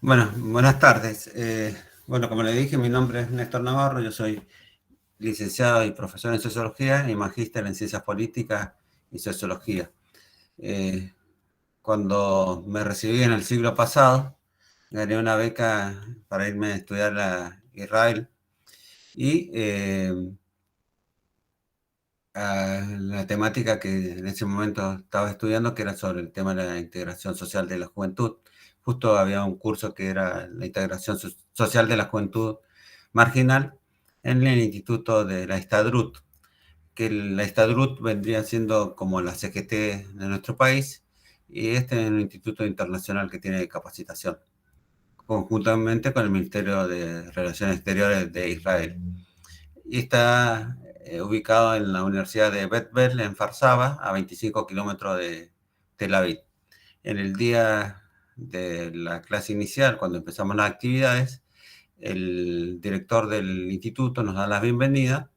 Bueno, buenas tardes. Bueno, como le dije, mi nombre es Néstor Navarro, yo soy licenciado y profesor en Sociología y magíster en Ciencias Políticas y Sociología. Eh, Cuando me recibí en el siglo pasado, gané una beca para irme a estudiar a Israel y la temática que en ese momento estaba estudiando, que era sobre el tema de la integración social de la juventud. Justo había un curso que era la integración social de la juventud marginal en el Instituto de la Histadrut, que la Histadrut vendría siendo como la CGT de nuestro país, y este es un instituto internacional que tiene capacitación, conjuntamente con el Ministerio de Relaciones Exteriores de Israel. Y está ubicado en la Universidad de Bet Bell, en Farsaba, a 25 kilómetros de Tel Aviv. En el día de la clase inicial, cuando empezamos las actividades, el director del instituto nos da la bienvenida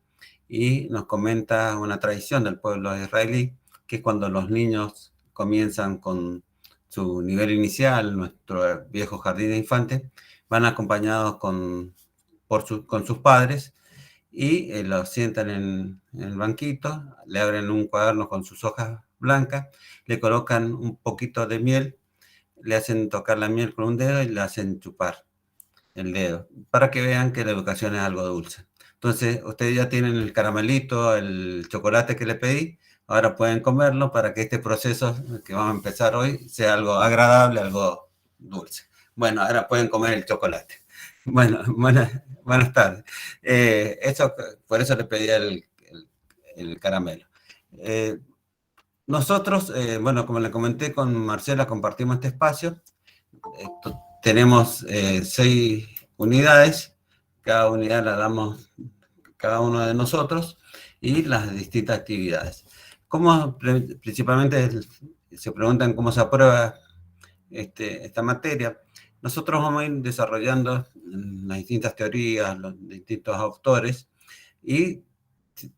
y nos comenta una tradición del pueblo israelí, que es cuando los niños comienzan con su nivel inicial, nuestro viejo jardín de infantes, van acompañados con sus padres y los sientan en el banquito, le abren un cuaderno con sus hojas blancas, le colocan un poquito de miel, le hacen tocar la miel con un dedo y le hacen chupar el dedo, para que vean que la educación es algo dulce. Entonces, ustedes ya tienen el caramelito, el chocolate que le pedí, ahora pueden comerlo para que este proceso que vamos a empezar hoy sea algo agradable, algo dulce. Bueno, ahora pueden comer el chocolate. Bueno, buenas tardes. Eso, por eso le pedí el caramelo. Eh, Nosotros, bueno, como le comenté con Marcela, compartimos este espacio. Tenemos 6 unidades, cada unidad la damos cada uno de nosotros y las distintas actividades. ¿Cómo, principalmente se preguntan cómo se aprueba esta materia? Nosotros vamos a ir desarrollando las distintas teorías, los distintos autores y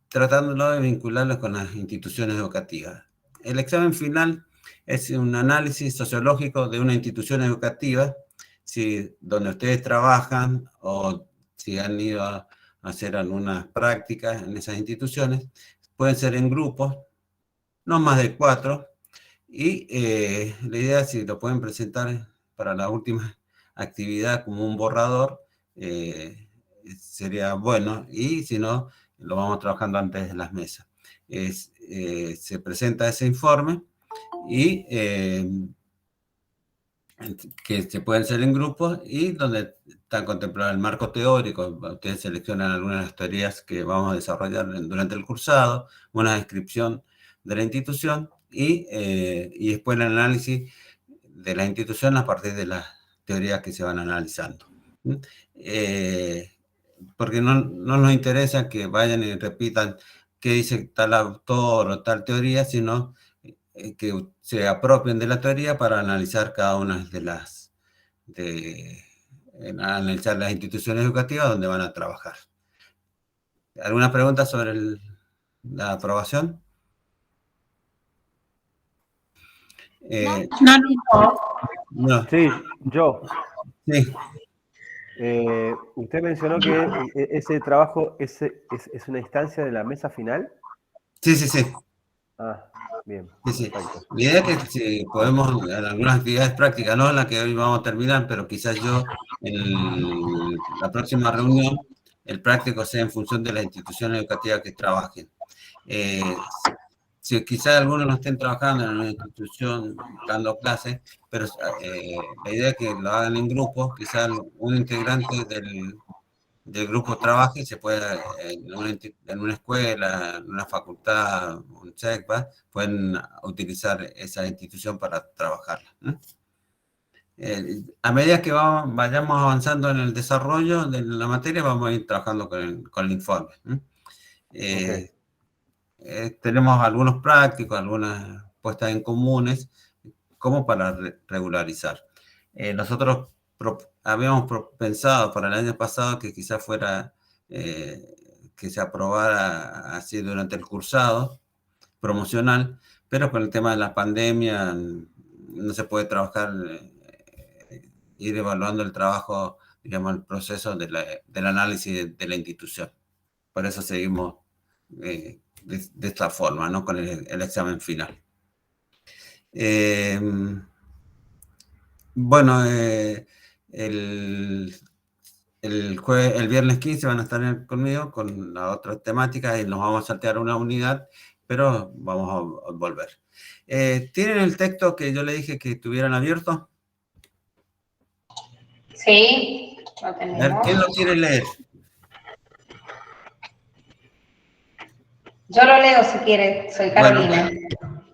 tratándolo de vincularlos con las instituciones educativas. El examen final es un análisis sociológico de una institución educativa, si donde ustedes trabajan o si han ido a hacer algunas prácticas en esas instituciones. Pueden ser en grupos, no más de 4, y la idea es si lo pueden presentar para la última actividad como un borrador, sería bueno, y si no, lo vamos trabajando antes de las mesas. Se presenta ese informe y que se pueden hacer en grupos y donde está contemplado el marco teórico. Ustedes seleccionan algunas de las teorías que vamos a desarrollar durante el cursado, una descripción de la institución y después el análisis de la institución a partir de las teorías que se van analizando. Eh, Porque no nos interesa que vayan y repitan qué dice tal autor o tal teoría, sino que se apropien de la teoría para analizar cada una de analizar las instituciones educativas donde van a trabajar. ¿Alguna pregunta sobre la aprobación? No, no. No, Sí, yo. sí, Usted mencionó que ese trabajo es una instancia de la mesa final. sí, sí, sí. Ah, bien, Sí, sí. perfecto. La idea es que si podemos, en algunas actividades prácticas, no en la que hoy vamos a terminar, pero quizás yo en la próxima reunión, el práctico sea en función de las instituciones educativas que trabajen. Si quizás algunos no estén trabajando en una institución dando clases, pero la idea es que lo hagan en grupos, quizás un integrante del grupo trabaje y se puede, en una escuela, en una facultad, un CECPA, pueden utilizar esa institución para trabajarla. A medida que vayamos avanzando en el desarrollo de la materia, vamos a ir trabajando con el informe. Okay. Tenemos algunos prácticos, algunas puestas en comunes, como para regularizar. Nosotros habíamos pensado para el año pasado que quizás fuera que se aprobara así durante el cursado promocional, pero con el tema de la pandemia no se puede trabajar ir evaluando el trabajo, digamos, el proceso del análisis de la institución. Por eso seguimos de esta forma, ¿no? Con el examen final. Bueno, el viernes 15 van a estar conmigo con la otra temática y nos vamos a saltear una unidad, pero vamos a volver. ¿Tienen el texto que yo le dije que tuvieran abierto? Sí, lo A ver, tenemos. ¿quién lo quiere leer? Yo lo leo si quiere, soy Carolina.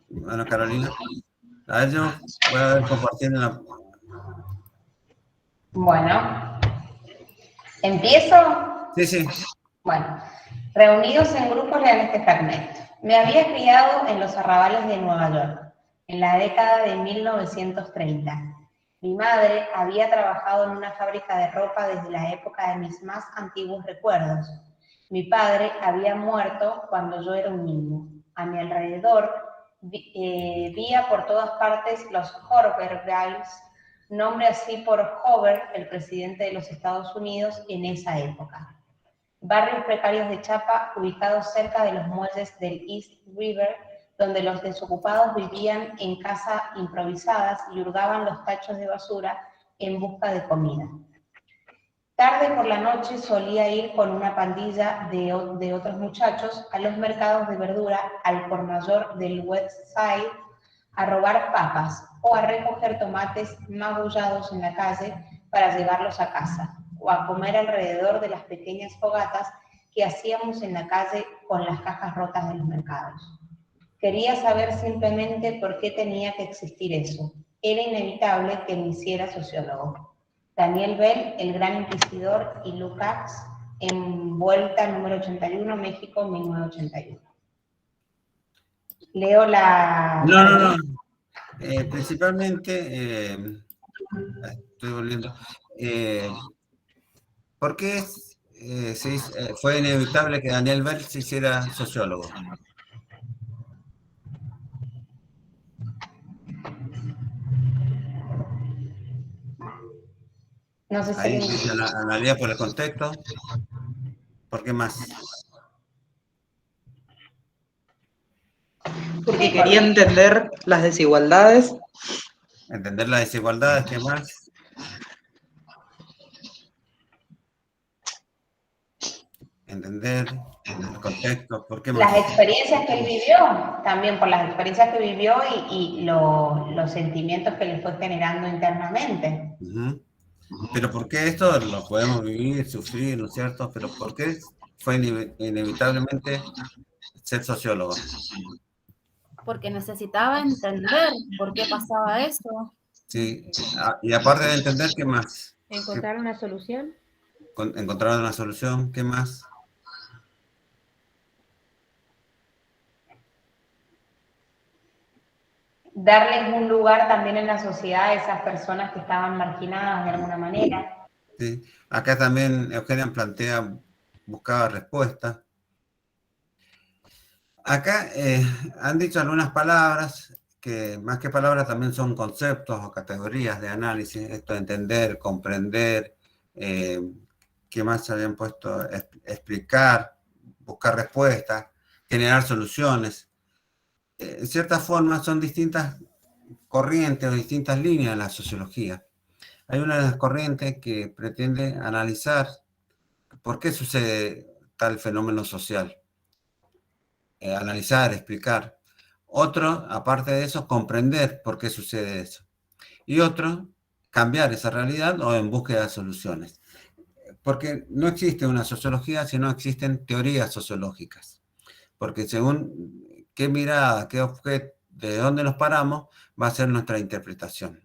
Bueno, Carolina. A ver, yo voy a ver compartiendo la... Bueno, ¿empiezo? Sí, sí. Bueno, reunidos en grupos leales de Fernet. Me había criado en los arrabales de Nueva York, en la década de 1930. Mi madre había trabajado en una fábrica de ropa desde la época de mis más antiguos recuerdos. Mi padre había muerto cuando yo era un niño. A mi alrededor vía por todas partes los Hoovervilles, nombre así por Hoover, el presidente de los Estados Unidos en esa época. Barrios precarios de Chapa ubicados cerca de los muelles del East River, donde los desocupados vivían en casas improvisadas y hurgaban los tachos de basura en busca de comida. Tarde por la noche solía ir con una pandilla de otros muchachos a los mercados de verdura al por mayor del West Side a robar papas o a recoger tomates magullados en la calle para llevarlos a casa o a comer alrededor de las pequeñas fogatas que hacíamos en la calle con las cajas rotas de los mercados. Quería saber simplemente por qué tenía que existir eso. Era inevitable que me hiciera sociólogo. Daniel Bell, El Gran Inquisidor, y Lukács, en Vuelta número 81, México, 1981. Leo la... No. Principalmente, estoy volviendo. ¿Por qué fue inevitable que Daniel Bell se hiciera sociólogo? No sé si Ahí dice Analía por el contexto. ¿Por qué más? Porque quería entender las desigualdades. Entender las desigualdades, ¿qué más? Entender el contexto, ¿por qué más? Las experiencias que él vivió, también por las experiencias que vivió y los sentimientos que le fue generando internamente. Uh-huh. Pero ¿por qué esto lo podemos vivir, sufrir, ¿no es cierto? Pero ¿por qué fue inevitablemente ser sociólogo? Porque necesitaba entender por qué pasaba eso. Sí, y aparte de entender, ¿qué más? ¿Encontrar una solución? Encontrar una solución, ¿qué más? Darles un lugar también en la sociedad a esas personas que estaban marginadas de alguna manera. Sí. Acá también Eugenia plantea, buscaba respuesta. Acá han dicho algunas palabras que más que palabras también son conceptos o categorías de análisis. Esto de entender, comprender, ¿qué más se habían puesto? Explicar, buscar respuestas, generar soluciones. En cierta forma son distintas corrientes o distintas líneas de la sociología. Hay una de las corrientes que pretende analizar por qué sucede tal fenómeno social. Analizar, explicar. Otro, aparte de eso, comprender por qué sucede eso. Y otro, cambiar esa realidad o en búsqueda de soluciones. Porque no existe una sociología, sino existen teorías sociológicas. Porque según qué mirada, qué objeto, de dónde nos paramos, va a ser nuestra interpretación.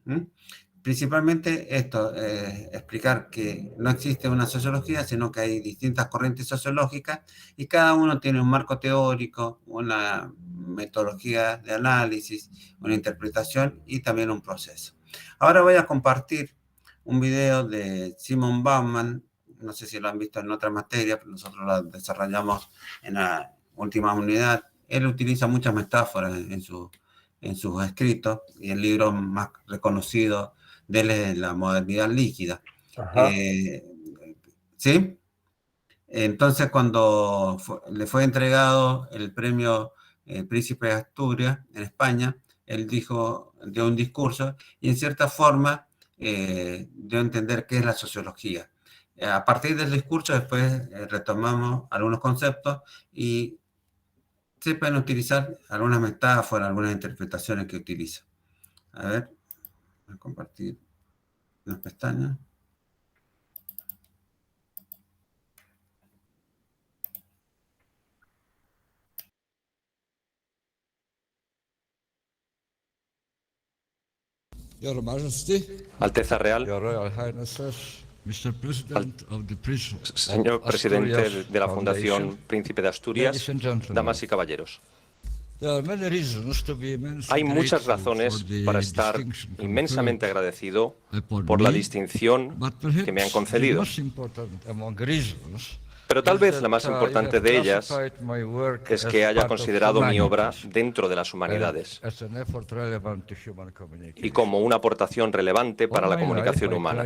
Principalmente esto, explicar que no existe una sociología, sino que hay distintas corrientes sociológicas y cada uno tiene un marco teórico, una metodología de análisis, una interpretación y también un proceso. Ahora voy a compartir un video de Simon Bauman, no sé si lo han visto en otra materia, pero nosotros lo desarrollamos en la última unidad. Él utiliza muchas metáforas en en sus escritos, y el libro más reconocido de él es La modernidad líquida. Ajá. ¿Sí? Entonces, cuando le fue entregado el premio Príncipe de Asturias en España, él dio un discurso y en cierta forma dio a entender qué es la sociología. A partir del discurso después retomamos algunos conceptos y se pueden utilizar algunas metáforas, algunas interpretaciones que utiliza. A ver, voy a compartir las pestañas. Your Majesty, Alteza Real, Your Royal Highnesses, Mr. President of the señor presidente Asturias de la Fundación Foundation, Príncipe de Asturias, ladies and gentlemen, damas y caballeros. there are many reasons to be immensely Hay muchas grateful razones for the para estar distinction inmensamente conferred agradecido upon por la me, distinción but que me han perhaps concedido. the most important among reasons Pero tal is vez that la más I importante have de ellas classified my work es as que haya part of considerado mi obra humanities, dentro de las humanidades as an effort relevant to human y communication. como una aportación relevante para la comunicación humana.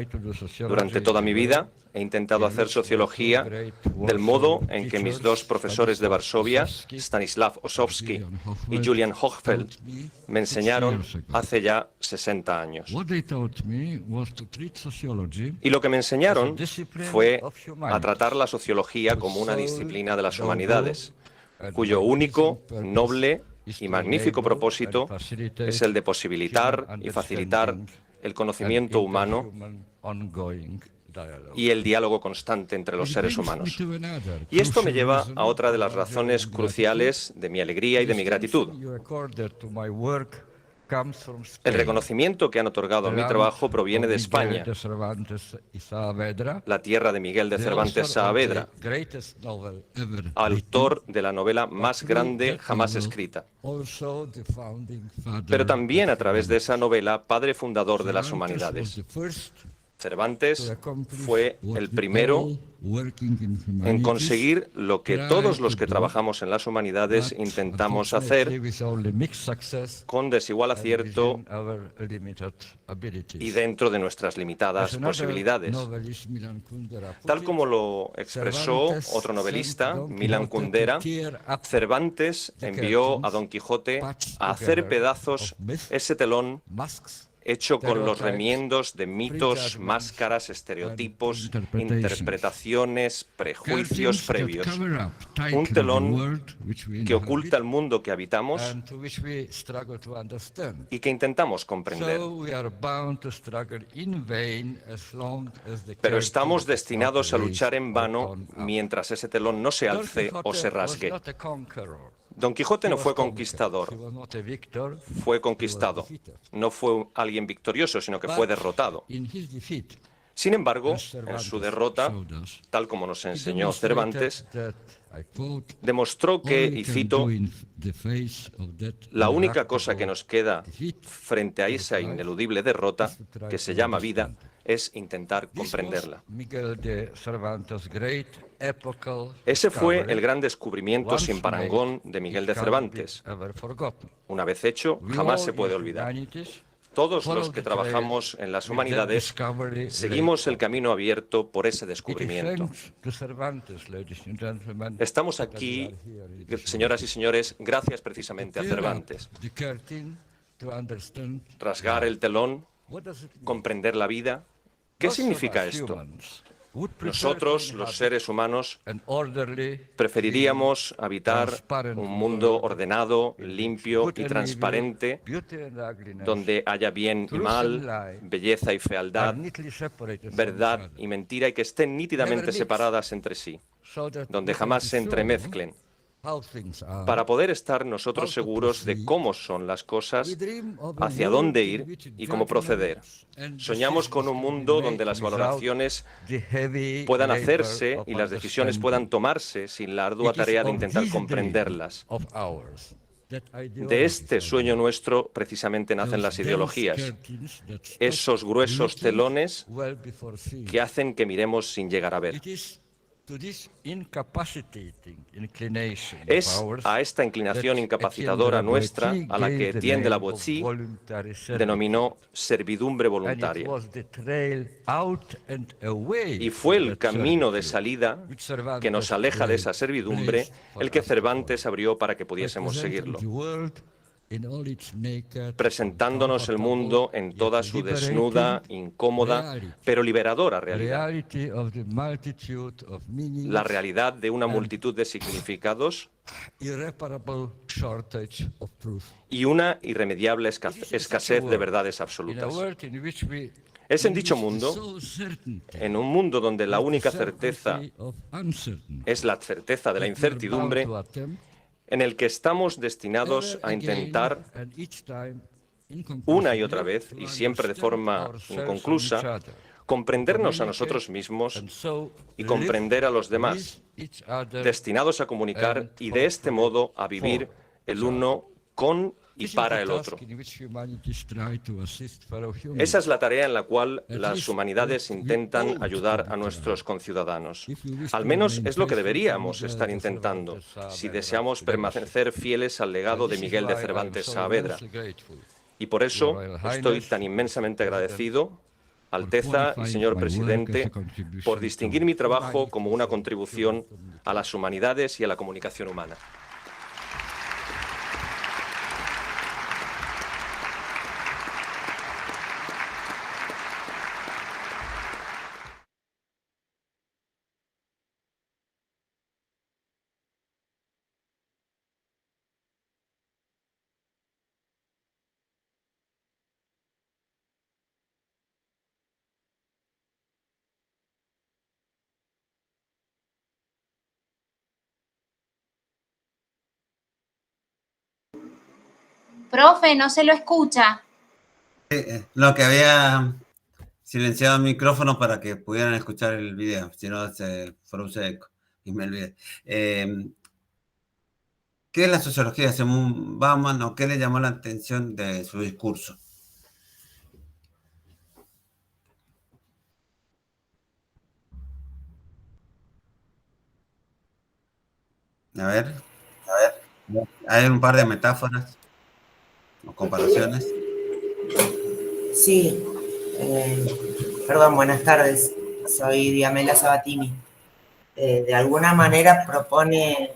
Durante toda mi vida he intentado hacer sociología del modo en que mis dos profesores de Varsovia, Stanislav Ossowski y Julian Hochfeld, me enseñaron hace ya 60 años. What they taught me was to treat sociology Y lo que me enseñaron fue a tratar la sociología como una disciplina de las humanidades, cuyo único, noble y magnífico propósito es el de posibilitar y facilitar el conocimiento humano y el diálogo constante entre los seres humanos. Y esto me lleva a otra de las razones cruciales de mi alegría y de mi gratitud. El reconocimiento que han otorgado a mi trabajo proviene de España, la tierra de Miguel de Cervantes Saavedra, autor de la novela más grande jamás escrita, pero también a través de esa novela, padre fundador de las humanidades. Cervantes fue el primero en conseguir lo que todos los que trabajamos en las humanidades intentamos hacer con desigual acierto y dentro de nuestras limitadas posibilidades. Tal como lo expresó otro novelista, Milan Kundera, Cervantes envió a Don Quijote a hacer pedazos ese telón hecho con los remiendos de mitos, máscaras, estereotipos, interpretaciones, prejuicios previos. Un telón que oculta el mundo que habitamos y que intentamos comprender. Pero estamos destinados a luchar en vano mientras ese telón no se alce o se rasgue. Don Quijote no fue conquistador, fue conquistado. No fue alguien victorioso, sino que fue derrotado. Sin embargo, en su derrota, tal como nos enseñó Cervantes, demostró que, y cito, la única cosa que nos queda frente a esa ineludible derrota, que se llama vida, es intentar comprenderla. Ese fue el gran descubrimiento sin parangón de Miguel de Cervantes. Una vez hecho, jamás se puede olvidar. Todos los que trabajamos en las humanidades seguimos el camino abierto por ese descubrimiento. Estamos aquí, señoras y señores, gracias precisamente a Cervantes. Rasgar el telón, comprender la vida. ¿Qué significa esto? Nosotros, los seres humanos, preferiríamos habitar un mundo ordenado, limpio y transparente, donde haya bien y mal, belleza y fealdad, verdad y mentira, y que estén nítidamente separadas entre sí, donde jamás se entremezclen, para poder estar nosotros seguros de cómo son las cosas, hacia dónde ir y cómo proceder. Soñamos con un mundo donde las valoraciones puedan hacerse y las decisiones puedan tomarse sin la ardua tarea de intentar comprenderlas. De este sueño nuestro precisamente nacen las ideologías, esos gruesos telones que hacen que miremos sin llegar a ver. Es a esta inclinación incapacitadora nuestra a la que Etienne de la Boétie denominó servidumbre voluntaria. Y fue el camino de salida que nos aleja de esa servidumbre el que Cervantes abrió para que pudiésemos seguirlo, presentándonos el mundo en toda su desnuda, incómoda, pero liberadora realidad. La realidad de una multitud de significados y una irremediable escasez de verdades absolutas. Es en dicho mundo, en un mundo donde la única certeza es la certeza de la incertidumbre, en el que estamos destinados a intentar una y otra vez, y siempre de forma inconclusa, comprendernos a nosotros mismos y comprender a los demás, destinados a comunicar y de este modo a vivir el uno con y para el otro. Esa es la tarea en la cual las humanidades intentan ayudar a nuestros conciudadanos. Al menos es lo que deberíamos estar intentando, si deseamos permanecer fieles al legado de Miguel de Cervantes Saavedra. Y por eso estoy tan inmensamente agradecido, Alteza y señor presidente, por distinguir mi trabajo como una contribución a las humanidades y a la comunicación humana. Profe, no se lo escucha. Lo que había silenciado el micrófono para que pudieran escuchar el video, si no se produce eco y me olvidé. ¿Qué es la sociología según Bauman o qué le llamó la atención de su discurso? A ver. Hay un par de metáforas o comparaciones. Sí, perdón, buenas tardes. Soy Diamela Sabatini. De alguna manera propone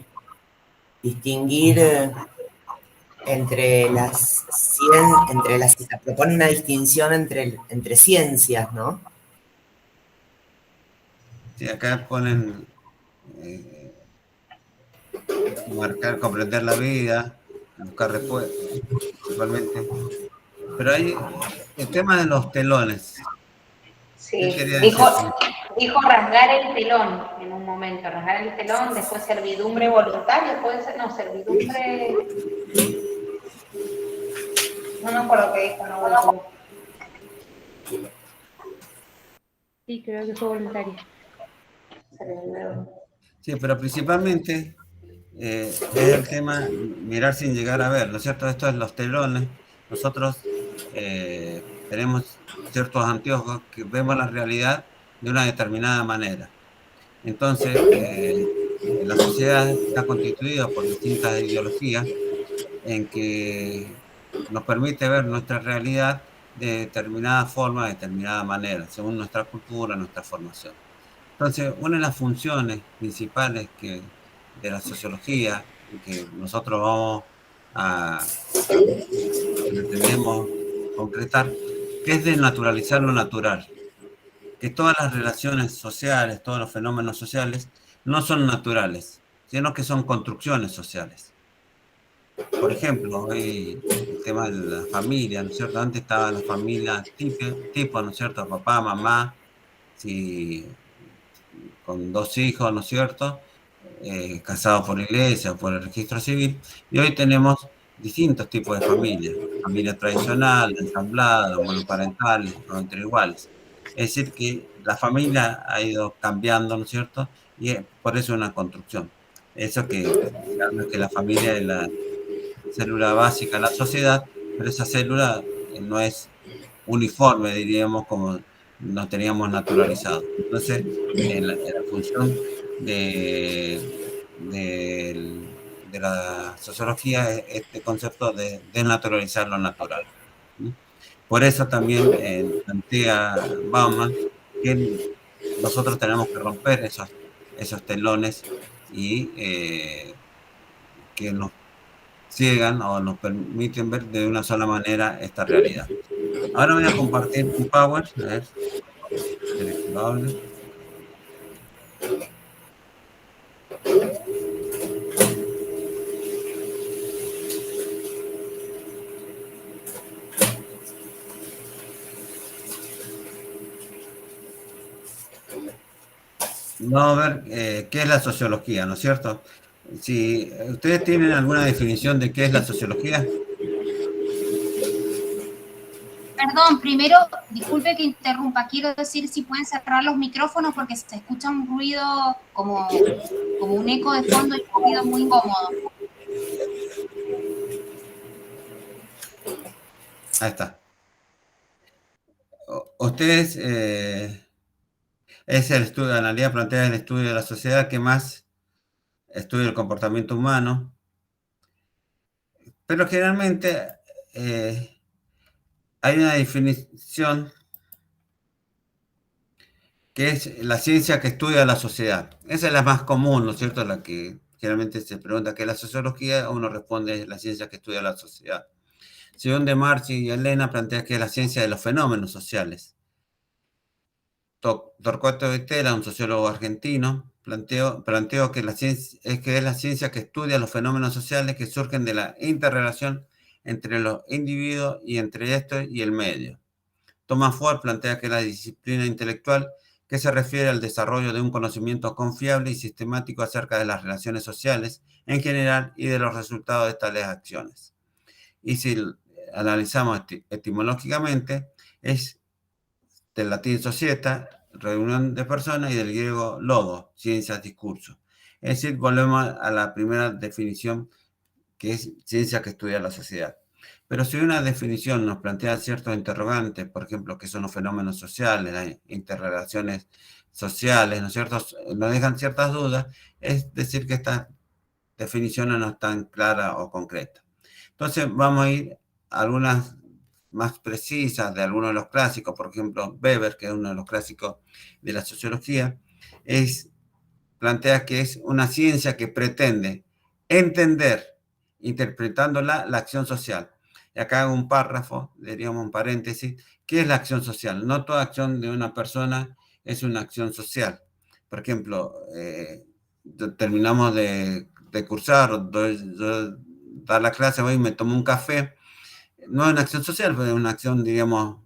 distinguir propone una distinción entre ciencias, ¿no? Sí, acá ponen marcar, comprender la vida, buscar respuestas, principalmente. Pero hay el tema de los telones. Sí, dijo rasgar el telón en un momento, rasgar el telón, después servidumbre voluntaria, puede ser, no, servidumbre... No me acuerdo qué dijo, no. Sí, creo que fue voluntaria. Sí, pero principalmente es el tema mirar sin llegar a ver, ¿no es cierto? Esto es los telones. Nosotros tenemos ciertos anteojos que vemos la realidad de una determinada manera. Entonces, la sociedad está constituida por distintas ideologías en que nos permite ver nuestra realidad de determinada forma, de determinada manera, según nuestra cultura, nuestra formación. Entonces, una de las funciones principales de la sociología, que nosotros vamos pretendemos concretar, que es desnaturalizar lo natural, que todas las relaciones sociales, todos los fenómenos sociales no son naturales, sino que son construcciones sociales. Por ejemplo, el tema de la familia, ¿no es cierto? Antes estaba la familia tipo, ¿no es cierto? Papá, mamá, con 2 hijos, ¿no es cierto? Casados por la iglesia o por el registro civil, y hoy tenemos distintos tipos de familias, familia tradicional, ensamblada, monoparentales, o entre iguales. Es decir, que la familia ha ido cambiando, ¿no es cierto? Y por eso es una construcción. Eso que la familia es la célula básica de la sociedad, pero esa célula no es uniforme, diríamos, como nos teníamos naturalizado. Entonces, la función de la sociología es este concepto de desnaturalizar lo natural. Por eso también plantea Bauman que nosotros tenemos que romper esos telones y que nos ciegan o nos permiten ver de una sola manera esta realidad. Ahora voy a compartir un Power, a ver, vamos a ver qué es la sociología, ¿no es cierto? Si ustedes tienen alguna definición de qué es la sociología. Perdón, primero, disculpe que interrumpa, quiero decir si pueden cerrar los micrófonos porque se escucha un ruido como un eco de fondo y un ruido muy incómodo. Ahí está. Ustedes, es el estudio, Analía plantea el estudio de la sociedad que más estudia el comportamiento humano, pero generalmente hay una definición que es la ciencia que estudia la sociedad. Esa es la más común, ¿no es cierto? La que generalmente se pregunta qué es la sociología, uno responde la ciencia que estudia la sociedad. Según De Marchi y Elena plantea que es la ciencia de los fenómenos sociales. Torcuato de Tela, un sociólogo argentino, planteó que es la ciencia que estudia los fenómenos sociales que surgen de la interrelación entre los individuos y entre estos y el medio. Thomas Ford plantea que es la disciplina intelectual que se refiere al desarrollo de un conocimiento confiable y sistemático acerca de las relaciones sociales en general y de los resultados de tales acciones. Y si analizamos etimológicamente, es del latín societa, reunión de personas, y del griego logos, ciencia, discurso. Es decir, volvemos a la primera definición, que es ciencia que estudia la sociedad. Pero si una definición nos plantea ciertos interrogantes, por ejemplo, qué son los fenómenos sociales, las interrelaciones sociales, ¿no es cierto?, nos dejan ciertas dudas, es decir, que estas definiciones no están claras o concretas. Entonces, vamos a ir a algunas más precisas de algunos de los clásicos. Por ejemplo, Weber, que es uno de los clásicos de la sociología, plantea que es una ciencia que pretende entender, interpretándola, la acción social. Y acá hago un párrafo, diríamos un paréntesis, ¿qué es la acción social? No toda acción de una persona es una acción social. Por ejemplo, terminamos de cursar, dar la clase, voy y me tomo un café. No es una acción social, pero es una acción, diríamos,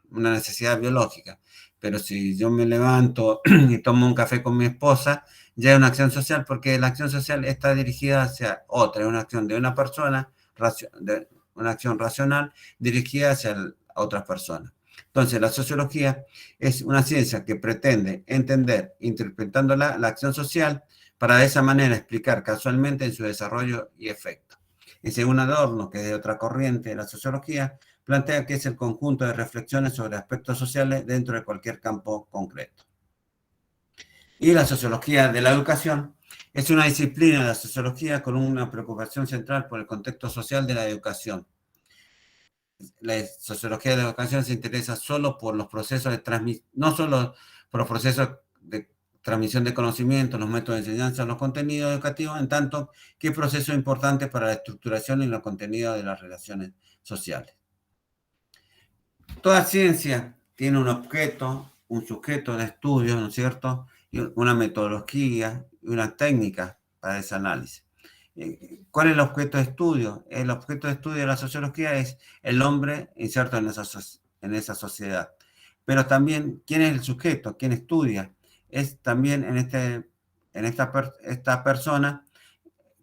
una necesidad biológica. Pero si yo me levanto y tomo un café con mi esposa, ya es una acción social, porque la acción social está dirigida hacia otra, es una acción de una persona, una acción racional dirigida hacia otras personas. Entonces, la sociología es una ciencia que pretende entender, interpretando la acción social, para de esa manera explicar casualmente en su desarrollo y efecto. Y según Adorno, que es de otra corriente de la sociología, plantea que es el conjunto de reflexiones sobre aspectos sociales dentro de cualquier campo concreto. Y la sociología de la educación es una disciplina de la sociología con una preocupación central por el contexto social de la educación. La sociología de la educación se interesa solo por los procesos de transmisión, no solo por los procesos de transmisión de conocimiento, los métodos de enseñanza, los contenidos educativos, en tanto que procesos importantes para la estructuración y los contenidos de las relaciones sociales. Toda ciencia tiene un objeto, un sujeto de estudio, ¿no es cierto?, y una metodología y una técnica para ese análisis. ¿Cuál es el objeto de estudio? El objeto de estudio de la sociología es el hombre inserto en esa sociedad. Pero también, ¿quién es el sujeto? ¿Quién estudia? Es también esta persona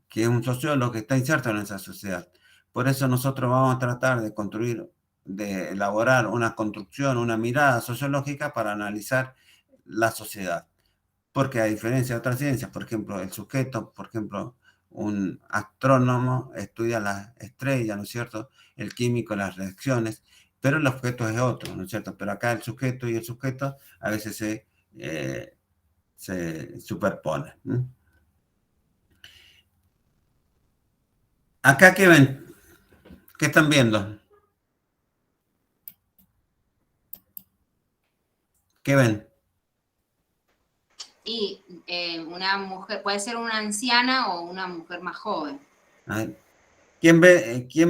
que es un sociólogo que está inserto en esa sociedad. Por eso nosotros vamos a tratar de elaborar una construcción, una mirada sociológica para analizar la sociedad. Porque a diferencia de otras ciencias, por ejemplo, el sujeto, por ejemplo, un astrónomo estudia las estrellas, ¿no es cierto?, el químico, las reacciones, pero el objeto es otro, ¿no es cierto? Pero acá el sujeto y el sujeto a veces se superpone. Acá, ¿qué ven? ¿Qué están viendo? ¿Qué ven? Y una mujer, puede ser una anciana o una mujer más joven. A ver, ¿quién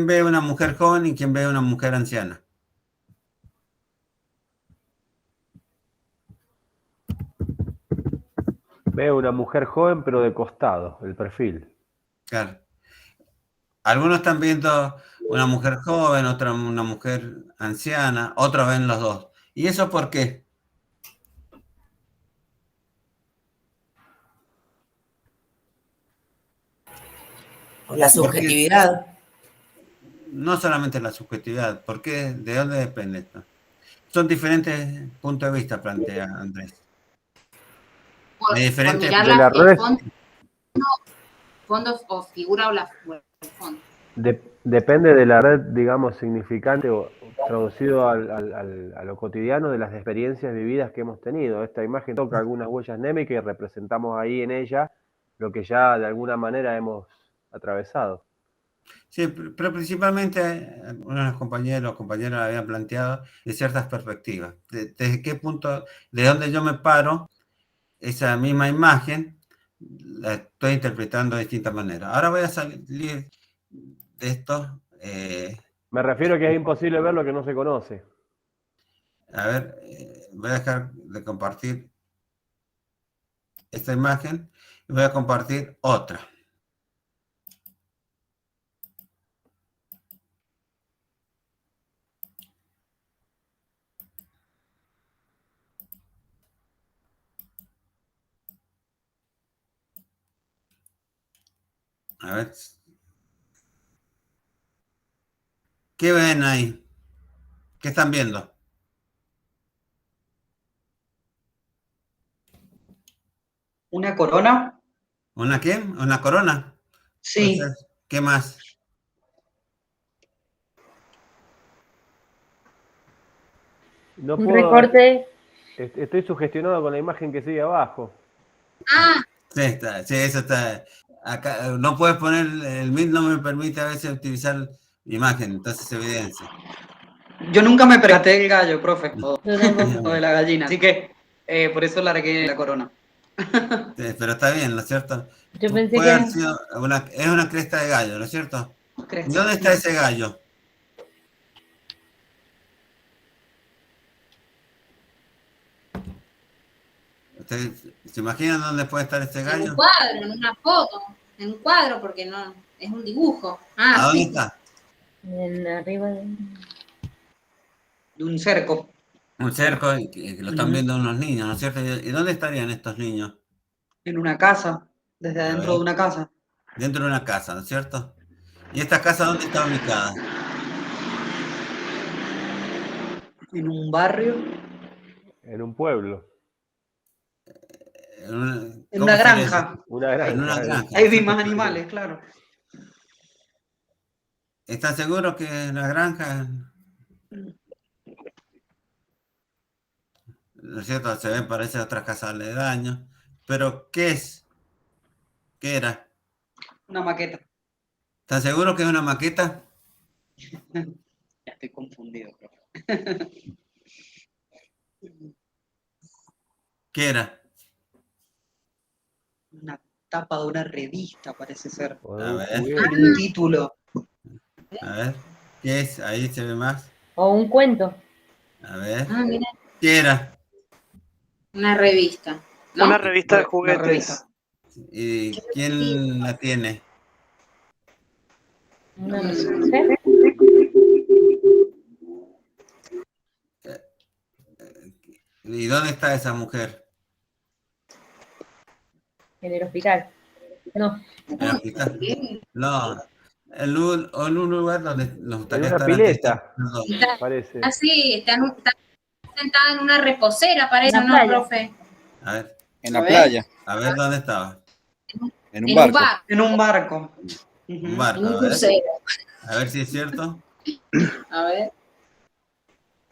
ve una mujer joven y quién ve una mujer anciana? Veo una mujer joven, pero de costado, el perfil. Claro. Algunos están viendo una mujer joven, otra una mujer anciana, otros ven los dos. ¿Y eso por qué? Por la subjetividad. No solamente la subjetividad, ¿por qué? ¿De dónde depende esto? Son diferentes puntos de vista, plantea Andrés. Por diferente mirar de la el red. fondo o figura o el fondo. Depende de la red, digamos, significante o traducido a lo cotidiano de las experiencias vividas que hemos tenido. Esta imagen toca algunas huellas némicas y representamos ahí en ella lo que ya de alguna manera hemos atravesado. Sí, pero principalmente uno de los compañeros o compañeras habían planteado de ciertas perspectivas. ¿Desde qué punto, de dónde yo me paro, esa misma imagen la estoy interpretando de distintas maneras? Ahora voy a salir de esto. Me refiero a que es imposible ver lo que no se conoce. A ver, voy a dejar de compartir esta imagen y voy a compartir otra. A ver. ¿Qué ven ahí? ¿Qué están viendo? ¿Una corona? ¿Una qué? ¿Una corona? Sí. ¿Qué más? No Un puedo, recorte. estoy sugestionado con la imagen que sigue abajo. Ah, Sí, eso está. Acá, no puedes poner, el MIT no me permite a veces utilizar imagen, entonces se evidencia. Yo nunca me percaté del gallo, profe, o de la gallina, así que por eso largué la corona. Sí, pero está bien, ¿no es cierto? Yo pensé Puede que haber sido es una cresta de gallo, ¿no es cierto? Cresta. ¿Y dónde está ese gallo? ¿Ustedes se imaginan dónde puede estar ese en gallo? un cuadro, en una foto, en un cuadro, porque no es un dibujo. ¿A Ah, dónde sí. está? arriba de... De un cerco. Un cerco y que lo están viendo unos niños, ¿no es cierto? ¿Y dónde estarían estos niños? En una casa, desde A adentro ver. de una casa. Dentro de una casa, ¿no es cierto? ¿Y esta casa dónde está ubicada? En un barrio. En un pueblo. En una, En una granja. En una granja. Ahí vi más animales, claro. ¿Están seguros que en la granja? ¿No es cierto? Se ven, parece otras casas aledañas. Pero, ¿qué es? ¿Qué era? Una maqueta. ¿Están seguros que es una maqueta? Ya estoy confundido, profe. ¿Qué era? Una tapa de una revista, parece ser. A ver, Tiene un título. a ver. ¿Qué es? Ahí se ve más. O un cuento. A ver. Ah, mira, ¿Qué era? una revista. ¿no? Una revista de juguetes. ¿Y quién la tiene? Una mujer. ¿Y dónde está esa mujer? En el hospital. No. ¿En el hospital? No. En un lugar donde nos En gustaría una estar pileta, Está, parece. sí, está sentada en una reposera, parece, Una ¿no, playa. profe? A ver. En la playa, A ver dónde estaba. en un barco. En un barco. Un barco. En un A ver. crucero. A ver si es cierto. A ver.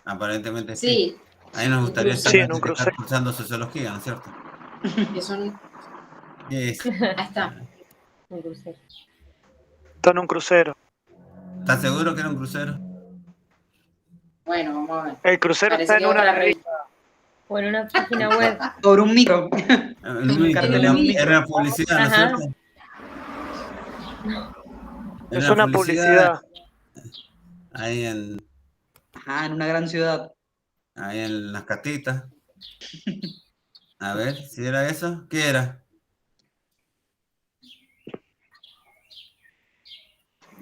Aparentemente sí. Sí. Ahí nos gustaría Sí, estar en un estar crucero. cursando sociología, ¿no es cierto? Que son... ¿Qué es? Ahí está. Un crucero. Está en un crucero. ¿Estás seguro que era un crucero? Bueno, vamos a ver. El crucero Parece está en que una otra revista. O en una página web. Sobre un micro. Era una publicidad, ¿no es Ajá. cierto? Es Era una publicidad. ahí en una gran ciudad. Ahí en las cartitas. A ver, si era eso. ¿Qué era?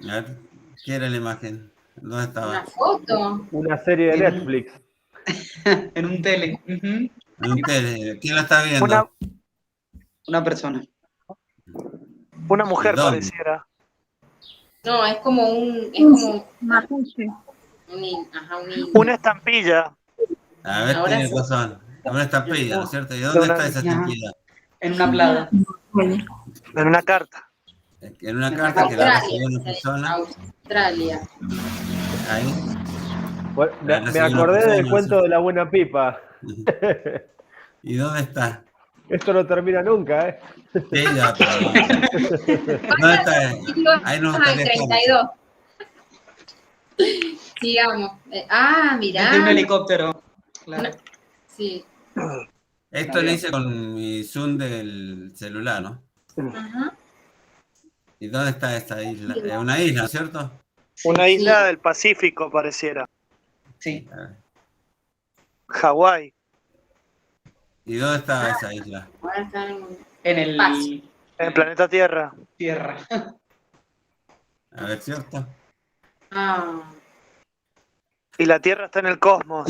A ver, ¿qué era la imagen? ¿Dónde estaba? Una foto. Una serie de Netflix. En un tele. En un tele. ¿Quién la está viendo? Una persona. Una mujer ¿Dónde? pareciera. No, es como un... Es como Mapuche. Una estampilla. A ver, Ahora tiene sí. razón. Una estampilla, ¿no es cierto? ¿Y dónde está esa Ajá. estampilla? En una plaza. En una carta. En una carta que la recibió una persona. Australia. Ahí. Bueno, La me recibió una acordé persona, del ¿no? cuento de la buena pipa. ¿Y dónde está? Esto no termina nunca, ¿eh? Sí, ya, pero... ¿Dónde está? Ahí no Ay, 32. Sigamos. Mirá. Desde un helicóptero. Claro. Sí. Esto lo hice con mi Zoom del celular, ¿no? Ajá. ¿Y dónde está esta isla? Es una isla, ¿cierto? Una isla del Pacífico pareciera. Sí. Hawái. ¿Y dónde está esa isla? Ahora está en el... En el planeta Tierra. Tierra. A ver, ¿cierto? Y la Tierra está en el cosmos.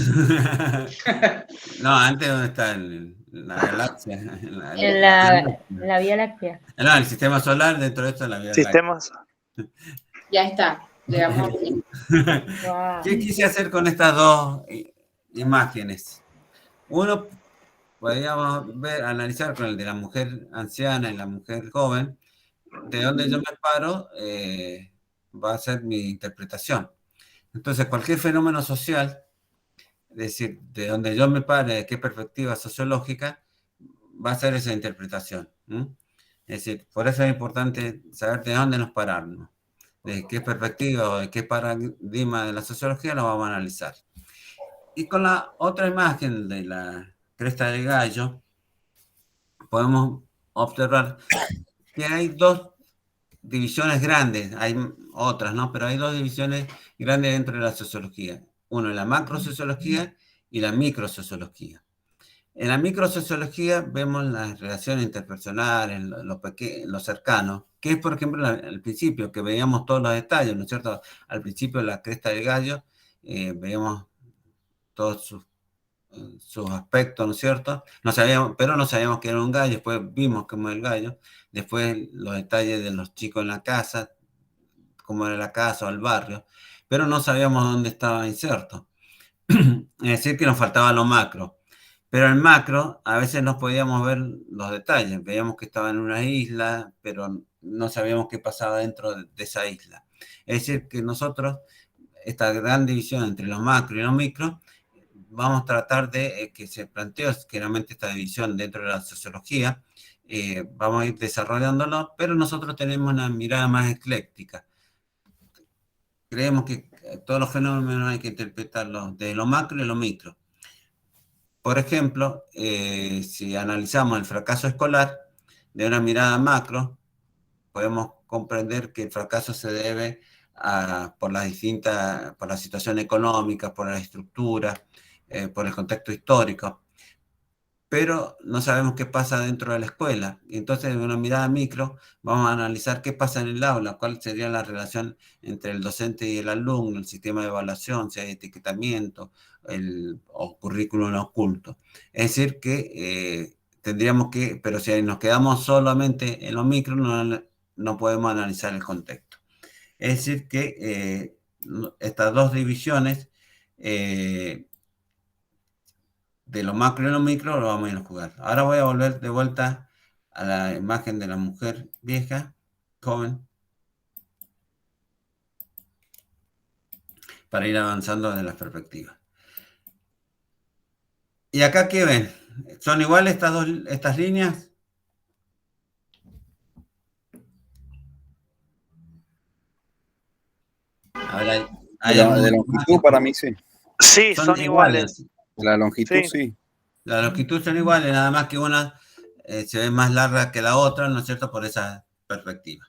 No, antes dónde está en la galaxia. En la Vía Láctea. No, el sistema solar, dentro de esto es la Vía Sistemas. Ya está. Le damos aquí. Wow. ¿Qué quise hacer con estas dos imágenes? Uno, podríamos ver, analizar con el de la mujer anciana y la mujer joven, de donde yo me paro, va a ser mi interpretación. Entonces, cualquier fenómeno social, es decir, de donde yo me pare, de qué perspectiva sociológica, va a ser esa interpretación. Es decir, por eso es importante saber de dónde nos pararnos, de qué perspectiva o de qué paradigma de la sociología lo vamos a analizar. Y con la otra imagen de la cresta del gallo, podemos observar que hay dos divisiones grandes, hay otras, ¿no? Pero hay dos divisiones grandes dentro de la sociología. Uno, la macrosociología y la microsociología. En la microsociología vemos las relaciones interpersonales, lo cercano, que es, por ejemplo, al principio, que veíamos todos los detalles, ¿no es cierto? Al principio de la cresta del gallo, veíamos todos sus aspectos, ¿no es cierto? Pero no sabíamos que era un gallo, después vimos cómo era el gallo, después los detalles de los chicos en la casa, cómo era la casa o el barrio, pero no sabíamos dónde estaba inserto. Es decir, que nos faltaba lo macro. Pero en macro a veces no podíamos ver los detalles, veíamos que estaba en una isla, pero no sabíamos qué pasaba dentro de esa isla. Es decir, que nosotros, esta gran división entre lo macro y lo micro, vamos a tratar de que se plantee claramente esta división dentro de la sociología, vamos a ir desarrollándolo, pero nosotros tenemos una mirada más ecléctica. Creemos que todos los fenómenos hay que interpretarlos de lo macro y lo micro. Por ejemplo, si analizamos el fracaso escolar de una mirada macro, podemos comprender que el fracaso se debe por la situación económica, por la estructura, por el contexto histórico, pero no sabemos qué pasa dentro de la escuela. Entonces, en una mirada micro, vamos a analizar qué pasa en el aula, cuál sería la relación entre el docente y el alumno, el sistema de evaluación, si hay etiquetamiento o currículum oculto. Es decir, que tendríamos que, pero si nos quedamos solamente en lo micro, no podemos analizar el contexto. Es decir, que estas dos divisiones de lo macro y lo micro lo vamos a ir a jugar. Ahora voy a volver de vuelta a la imagen de la mujer vieja, joven, para ir avanzando en las perspectivas. ¿Y acá qué ven? ¿Son iguales estas líneas? A ver, De longitud para mí sí. Sí, son iguales. La longitud Sí. sí. La longitud son iguales, nada más que una se ve más larga que la otra, ¿no es cierto?, por esa perspectiva.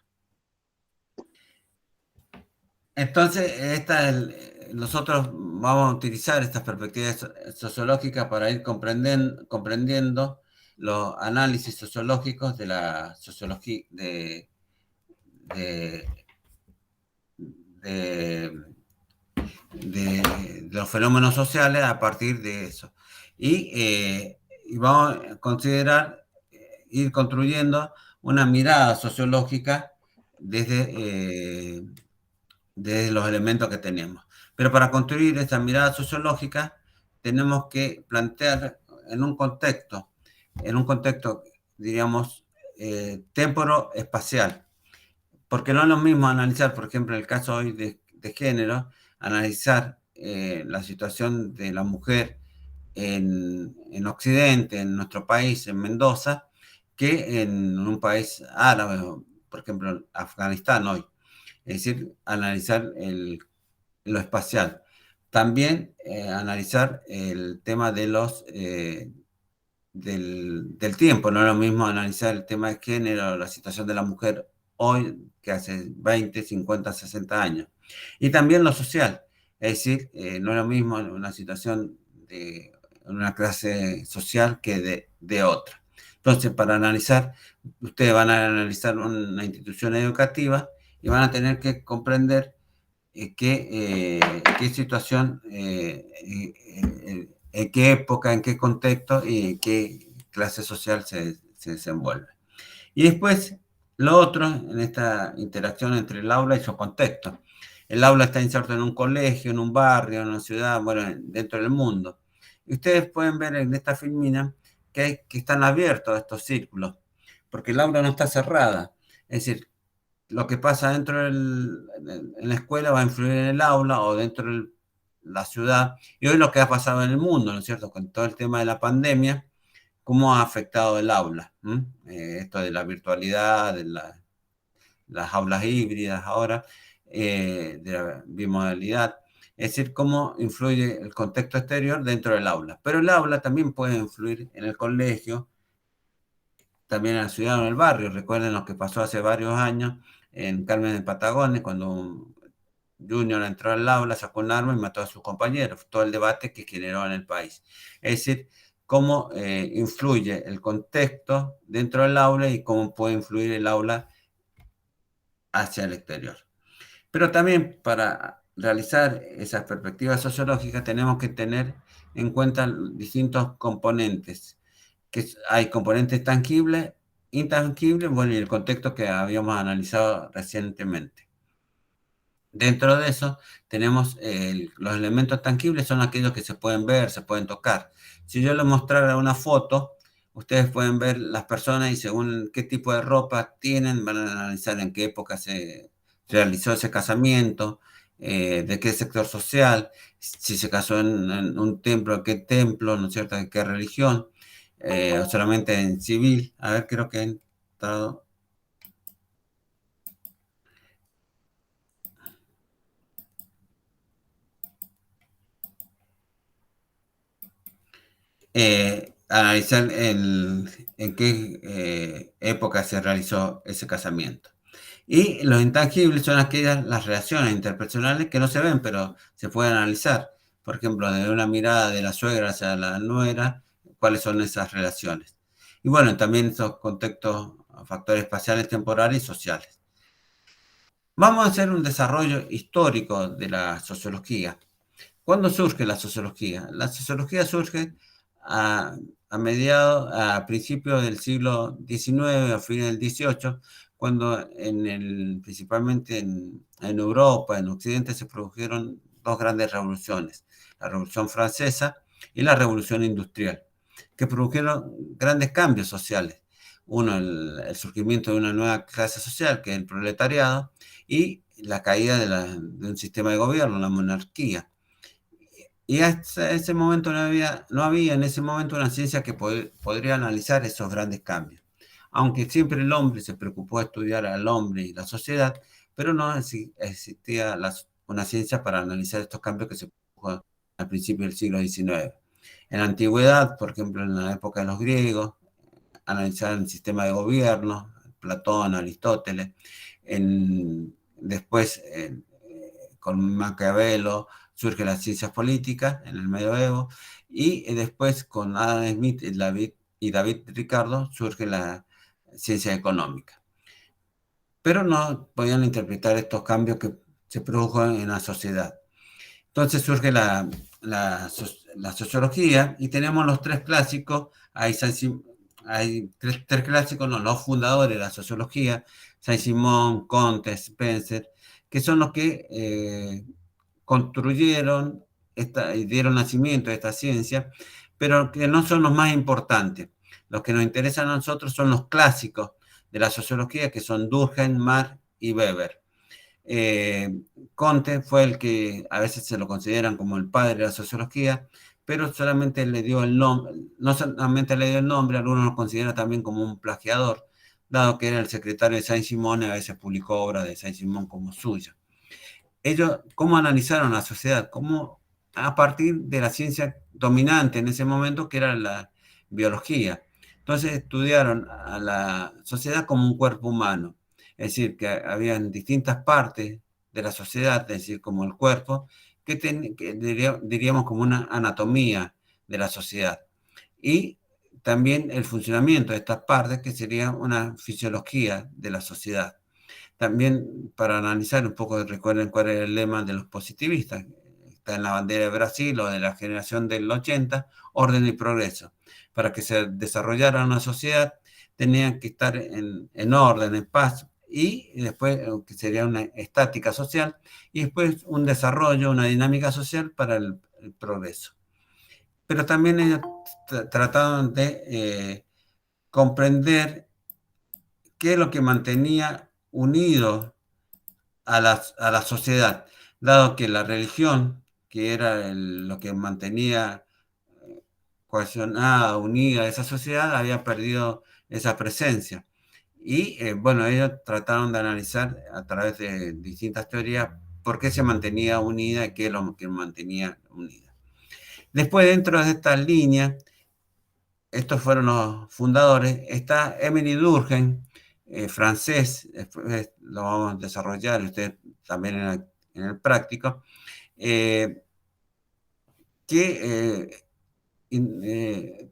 Entonces, nosotros vamos a utilizar estas perspectivas sociológicas para ir comprendiendo los análisis sociológicos de la sociología de los fenómenos sociales a partir de eso. Y vamos a considerar ir construyendo una mirada sociológica desde los elementos que tenemos. Pero para construir esta mirada sociológica tenemos que plantear en un contexto, diríamos, temporo-espacial. Porque no es lo mismo analizar, por ejemplo, en el caso hoy de género, analizar la situación de la mujer en Occidente, en nuestro país, en Mendoza, que en un país árabe, por ejemplo, Afganistán hoy. Es decir, analizar lo espacial. También analizar el tema de del tiempo. No es lo mismo analizar el tema de género, la situación de la mujer hoy que hace 20, 50, 60 años. Y también lo social. Es decir, no es lo mismo una situación de una clase social que de otra. Entonces, para analizar, ustedes van a analizar una institución educativa y van a tener que comprender qué situación, en qué época, en qué contexto y en qué clase social se desenvuelve. Y después, lo otro, en esta interacción entre el aula y su contexto. El aula está inserto en un colegio, en un barrio, en una ciudad, bueno, dentro del mundo. Y ustedes pueden ver en esta filmina que están abiertos estos círculos, porque el aula no está cerrada. Es decir, lo que pasa dentro en la escuela va a influir en el aula o dentro de la ciudad. Y hoy lo que ha pasado en el mundo, ¿no es cierto? Con todo el tema de la pandemia, cómo ha afectado el aula. Esto de la virtualidad, de las aulas híbridas ahora, de la bimodalidad. Es decir, cómo influye el contexto exterior dentro del aula. Pero el aula también puede influir en el colegio, también en la ciudad o en el barrio. Recuerden lo que pasó hace varios años en Carmen de Patagones, cuando un junior entró al aula, sacó un arma y mató a sus compañeros. Todo el debate que generó en el país. Es decir, cómo influye el contexto dentro del aula y cómo puede influir el aula hacia el exterior. Pero también para realizar esas perspectivas sociológicas tenemos que tener en cuenta distintos componentes, que hay componentes tangibles, intangibles, bueno, y el contexto que habíamos analizado recientemente. Dentro de eso tenemos los elementos tangibles, son aquellos que se pueden ver, se pueden tocar. Si yo les mostrara una foto, ustedes pueden ver las personas y según qué tipo de ropa tienen, van a analizar en qué época se realizó ese casamiento, de qué sector social, si se casó en un templo, qué templo, ¿no es cierto?, de qué religión, o solamente en civil. A ver, creo que he entrado. Analizar en qué época se realizó ese casamiento. Y los intangibles son las relaciones interpersonales que no se ven, pero se pueden analizar. Por ejemplo, de una mirada de la suegra hacia la nuera, cuáles son esas relaciones. Y bueno, también esos contextos, factores espaciales, temporales y sociales. Vamos a hacer un desarrollo histórico de la sociología. ¿Cuándo surge la sociología? La sociología surge a principios del siglo XIX, a fines del XVIII, cuando principalmente en Europa, en Occidente, se produjeron dos grandes revoluciones, la Revolución Francesa y la Revolución Industrial, que produjeron grandes cambios sociales. Uno, el surgimiento de una nueva clase social, que es el proletariado, y la caída de un sistema de gobierno, la monarquía. Y hasta ese momento no había en ese momento una ciencia que podría analizar esos grandes cambios. Aunque siempre el hombre se preocupó de estudiar al hombre y la sociedad, pero no existía una ciencia para analizar estos cambios que se produjo al principio del siglo XIX. En la antigüedad, por ejemplo, en la época de los griegos, analizaban el sistema de gobierno, Platón, Aristóteles. Después, con Maquiavelo, surgen las ciencias políticas en el medioevo, y después con Adam Smith y David Ricardo surge la ciencia económica. Pero no podían interpretar estos cambios que se produjeron en la sociedad. Entonces surge la sociología, y tenemos los tres clásicos. Hay tres clásicos, no, los fundadores de la sociología, Saint-Simon, Comte, Spencer, que son los que construyeron y dieron nacimiento a esta ciencia, pero que no son los más importantes. Los que nos interesan a nosotros son los clásicos de la sociología, que son Durkheim, Marx y Weber. Comte fue el que a veces se lo consideran como el padre de la sociología, pero solamente le dio el nombre, no solamente le dio el nombre, algunos lo consideran también como un plagiador, dado que era el secretario de Saint-Simon y a veces publicó obras de Saint-Simon como suya. Ellos, ¿cómo analizaron la sociedad? ¿Cómo, a partir de la ciencia dominante en ese momento, que era la biología? Entonces estudiaron a la sociedad como un cuerpo humano, es decir, que habían distintas partes de la sociedad, es decir, como el cuerpo, que diríamos como una anatomía de la sociedad. Y también el funcionamiento de estas partes, que sería una fisiología de la sociedad. También para analizar un poco, recuerden cuál era el lema de los positivistas, está en la bandera de Brasil o de la generación del 80, orden y progreso. Para que se desarrollara una sociedad tenían que estar en orden, en paz, y después que sería una estática social, y después un desarrollo, una dinámica social para el progreso. Pero también ellos trataron de comprender qué es lo que mantenía unido a la sociedad, dado que la religión, que era lo que mantenía cohesionada, unida a esa sociedad, había perdido esa presencia. Y bueno, ellos trataron de analizar a través de distintas teorías por qué se mantenía unida y qué es lo que mantenía unida. Después, dentro de esta línea, estos fueron los fundadores, está Émile Durkheim, francés, después lo vamos a desarrollar usted también en el práctico,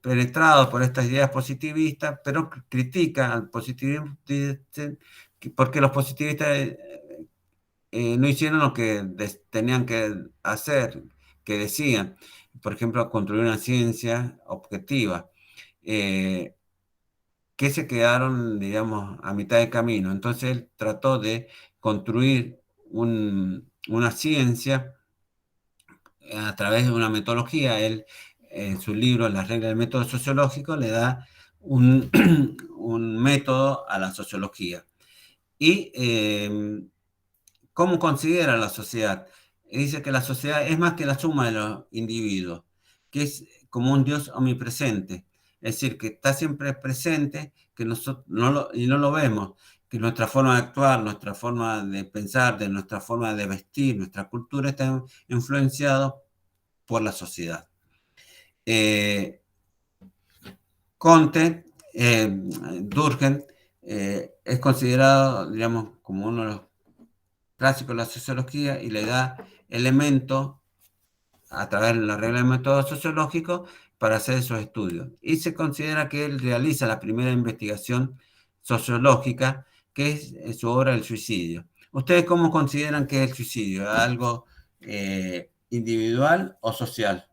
penetrado por estas ideas positivistas, pero critica al positivismo porque los positivistas no hicieron lo que tenían que hacer, que decían, por ejemplo, construir una ciencia objetiva, que se quedaron, digamos, a mitad de camino. Entonces él trató de construir una ciencia a través de una metodología. Él, en su libro Las reglas del método sociológico, le da un método a la sociología. ¿Y cómo considera la sociedad? Dice que la sociedad es más que la suma de los individuos, que es como un Dios omnipresente, es decir, que está siempre presente, que nosotros no lo vemos, que nuestra forma de actuar, nuestra forma de pensar, nuestra forma de vestir, nuestra cultura está influenciado por la sociedad. Durkheim es considerado, digamos, como uno de los clásicos de la sociología, y le da elementos a través de la regla del método sociológico para hacer esos estudios. Y se considera que él realiza la primera investigación sociológica, que es su obra El suicidio. ¿Ustedes cómo consideran que es el suicidio? ¿Algo individual o social?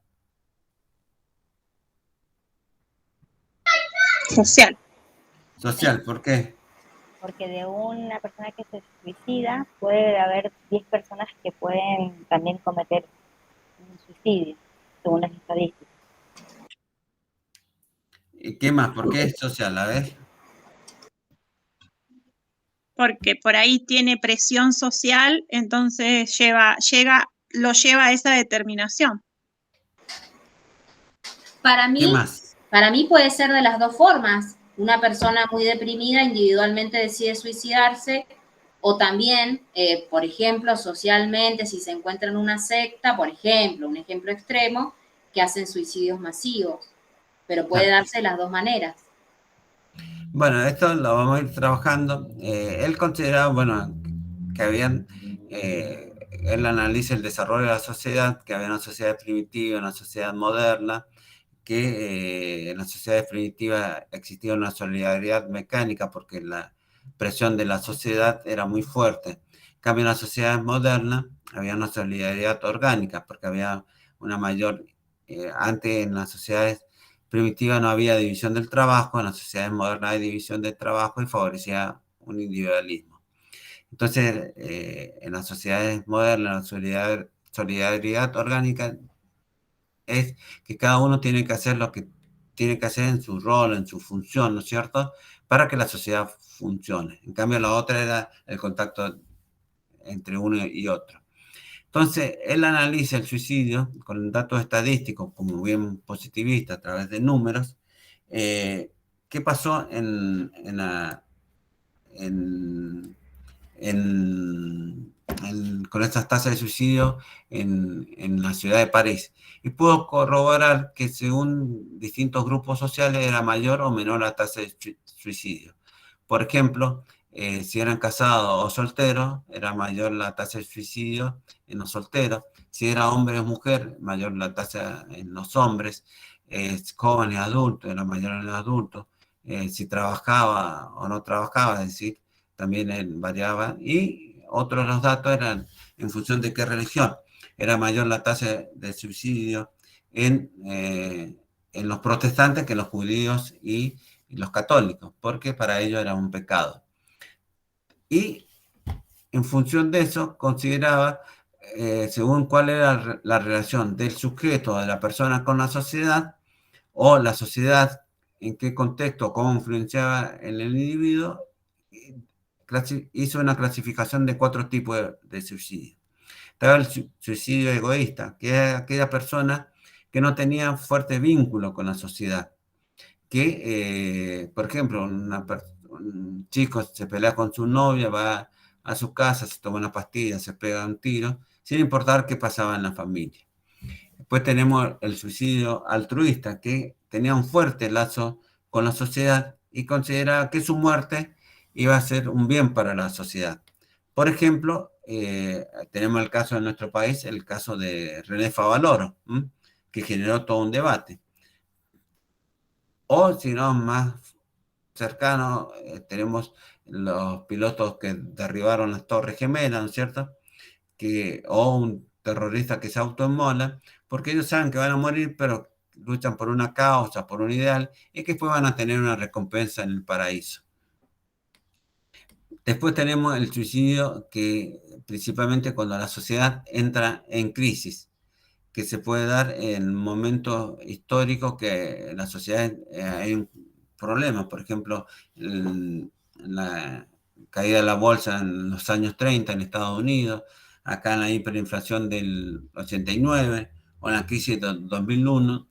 Social. Social, ¿por qué? Porque de una persona que se suicida puede haber 10 personas que pueden también cometer un suicidio, según las estadísticas. ¿Y qué más? ¿Por qué es social? A ver. Porque por ahí tiene presión social, entonces lo lleva a esa determinación. Para ¿Qué mí, más? para mí puede ser de las dos formas. Una persona muy deprimida individualmente decide suicidarse, o también, por ejemplo, socialmente, si se encuentra en una secta, por ejemplo, un ejemplo extremo, que hacen suicidios masivos. Pero puede Claro. darse de las dos maneras. Bueno, esto lo vamos a ir trabajando. Él consideraba, bueno, que habían, él analiza el desarrollo de la sociedad, que había una sociedad primitiva, una sociedad moderna, que en las sociedades primitivas existía una solidaridad mecánica porque la presión de la sociedad era muy fuerte. En cambio, en las sociedades modernas había una solidaridad orgánica porque había una mayor, antes en las sociedades primitivas no había división del trabajo, en las sociedades modernas hay división del trabajo y favorecía un individualismo. Entonces, en las sociedades modernas, la solidaridad orgánica es que cada uno tiene que hacer lo que tiene que hacer en su rol, en su función, ¿no es cierto?, para que la sociedad funcione. En cambio, la otra era el contacto entre uno y otro. Entonces, él analiza el suicidio con datos estadísticos, como bien positivista, a través de números. ¿Qué pasó con estas tasas de suicidio en la ciudad de París? Y pudo corroborar que según distintos grupos sociales era mayor o menor la tasa de suicidio. Por ejemplo, si eran casados o solteros, era mayor la tasa de suicidio en los solteros. Si era hombre o mujer, mayor la tasa en los hombres. Jóvenes, adultos, era mayor en los adultos. Si trabajaba o no trabajaba, es decir, también variaba. Y otros los datos eran en función de qué religión. Era mayor la tasa de suicidio en los protestantes que en los judíos y los católicos, porque para ellos era un pecado. Y en función de eso consideraba, según cuál era la relación del sujeto, de la persona con la sociedad, o la sociedad en qué contexto, cómo influenciaba en el individuo, hizo una clasificación de 4 tipos de suicidio. Estaba el suicidio egoísta, que es aquella persona que no tenía fuerte vínculo con la sociedad, que, por ejemplo, un chico se pelea con su novia, va a su casa, se toma una pastilla, se pega un tiro, sin importar qué pasaba en la familia. Después tenemos el suicidio altruista, que tenía un fuerte lazo con la sociedad y consideraba que su muerte iba a ser un bien para la sociedad. Por ejemplo, tenemos el caso de nuestro país, el caso de René Favaloro, que generó todo un debate. O si no, más cercano, tenemos los pilotos que derribaron las Torres Gemelas, ¿no es cierto? O un terrorista que se autoinmola, porque ellos saben que van a morir, pero luchan por una causa, por un ideal, y que después van a tener una recompensa en el paraíso. Después tenemos el suicidio, que principalmente cuando la sociedad entra en crisis, que se puede dar en momentos históricos que en la sociedad hay un problema. Por ejemplo, la caída de la bolsa en los años 30 en Estados Unidos, acá en la hiperinflación del 89, o en la crisis del 2001,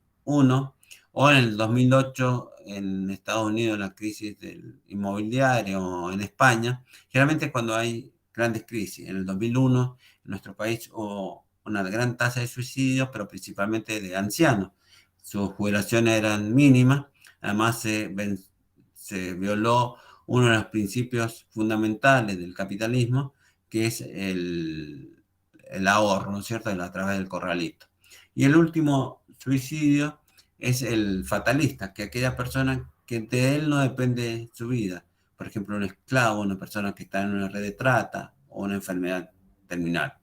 o en el 2008 en Estados Unidos, la crisis del inmobiliario, o en España. Generalmente cuando hay grandes crisis. En el 2001 en nuestro país hubo una gran tasa de suicidios, pero principalmente de ancianos. Sus jubilaciones eran mínimas. Además se violó uno de los principios fundamentales del capitalismo, que es el ahorro, ¿no es cierto?, a través del corralito. Y el último suicidio es el fatalista, que aquella persona que de él no depende su vida. Por ejemplo, un esclavo, una persona que está en una red de trata o una enfermedad terminal.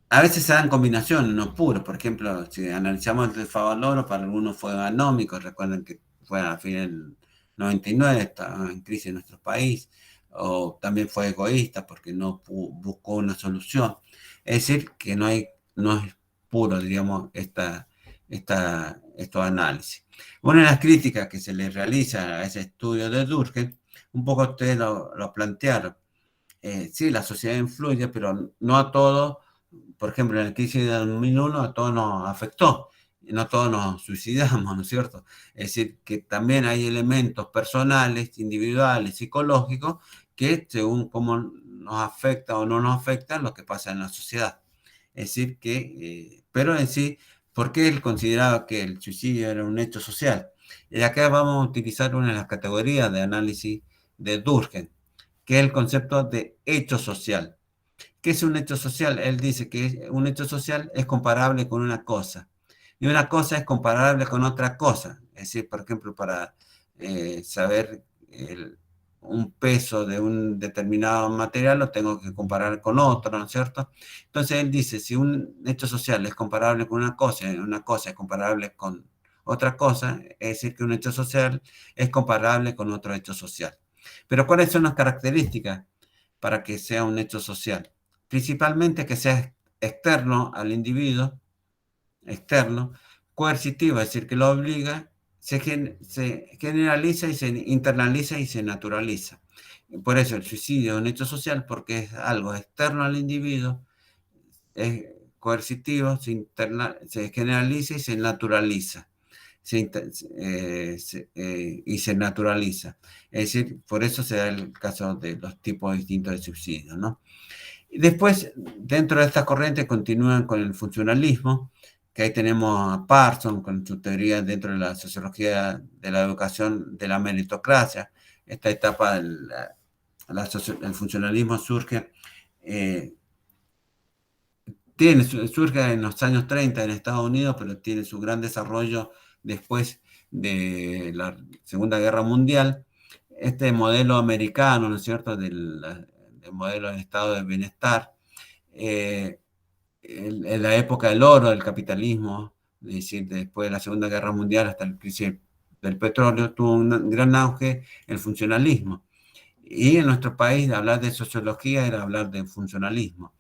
A veces se dan combinaciones, no puros. Por ejemplo, si analizamos el de Favaloro, para algunos fue anómico. Recuerden que fue a fin del 99, estaba en crisis en nuestro país. O también fue egoísta porque no buscó una solución. Es decir, que no es puro, digamos, estos análisis. Una de las críticas que se le realiza a ese estudio de Durkheim, un poco ustedes lo plantearon. Sí, la sociedad influye, pero no a todos. Por ejemplo, en la crisis de 2001 a todos nos afectó. no todos nos suicidamos, ¿no es cierto? Es decir, que también hay elementos personales, individuales, psicológicos, que según cómo nos afecta o no nos afecta lo que pasa en la sociedad. Es decir, que, pero en sí, ¿por qué él consideraba que el suicidio era un hecho social? Y acá vamos a utilizar una de las categorías de análisis de Durkheim, que es el concepto de hecho social. ¿Qué es un hecho social? Él dice que un hecho social es comparable con una cosa, y una cosa es comparable con otra cosa. Es decir, por ejemplo, para saber un peso de un determinado material, lo tengo que comparar con otro, ¿no es cierto? Entonces él dice, si un hecho social es comparable con una cosa es comparable con otra cosa, es decir, que un hecho social es comparable con otro hecho social. Pero ¿cuáles son las características para que sea un hecho social? Principalmente que sea externo al individuo, externo, coercitivo, es decir, que lo obliga, se generaliza y se internaliza y se naturaliza. Por eso el suicidio es un hecho social, porque es algo externo al individuo, es coercitivo, se generaliza y se naturaliza. Y se naturaliza. Es decir, por eso se da el caso de los tipos distintos de suicidio, ¿no? Y después, dentro de esta corriente, continúan con el funcionalismo, que ahí tenemos a Parsons con su teoría dentro de la sociología de la educación de la meritocracia. Esta etapa del funcionalismo surge en los años 30 en Estados Unidos, pero tiene su gran desarrollo después de la Segunda Guerra Mundial. Este modelo americano, ¿no es cierto?, del modelo de estado de bienestar, en la época del oro del capitalismo, es decir, después de la Segunda Guerra Mundial hasta la crisis del petróleo, tuvo un gran auge el funcionalismo. Y en nuestro país hablar de sociología era hablar de funcionalismo.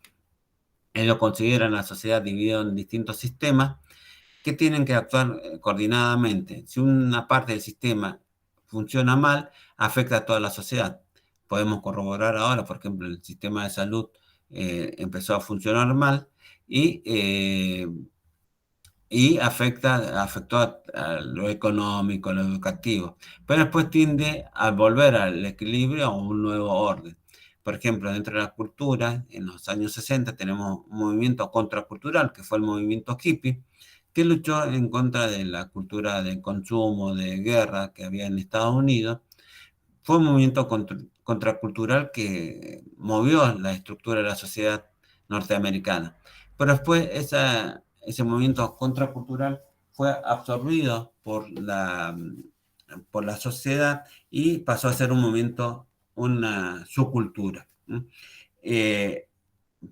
Ellos consideran la sociedad dividida en distintos sistemas que tienen que actuar coordinadamente. Si una parte del sistema funciona mal, afecta a toda la sociedad. Podemos corroborar ahora, por ejemplo, el sistema de salud empezó a funcionar mal y afectó a lo económico, a lo educativo, pero después tiende a volver al equilibrio, a un nuevo orden. Por ejemplo, dentro de la cultura, en los años 60 tenemos un movimiento contracultural, que fue el movimiento hippie, que luchó en contra de la cultura de consumo, de guerra que había en Estados Unidos. Fue un movimiento contracultural que movió la estructura de la sociedad norteamericana. Pero después ese movimiento contracultural fue absorbido por la sociedad y pasó a ser un movimiento, una subcultura.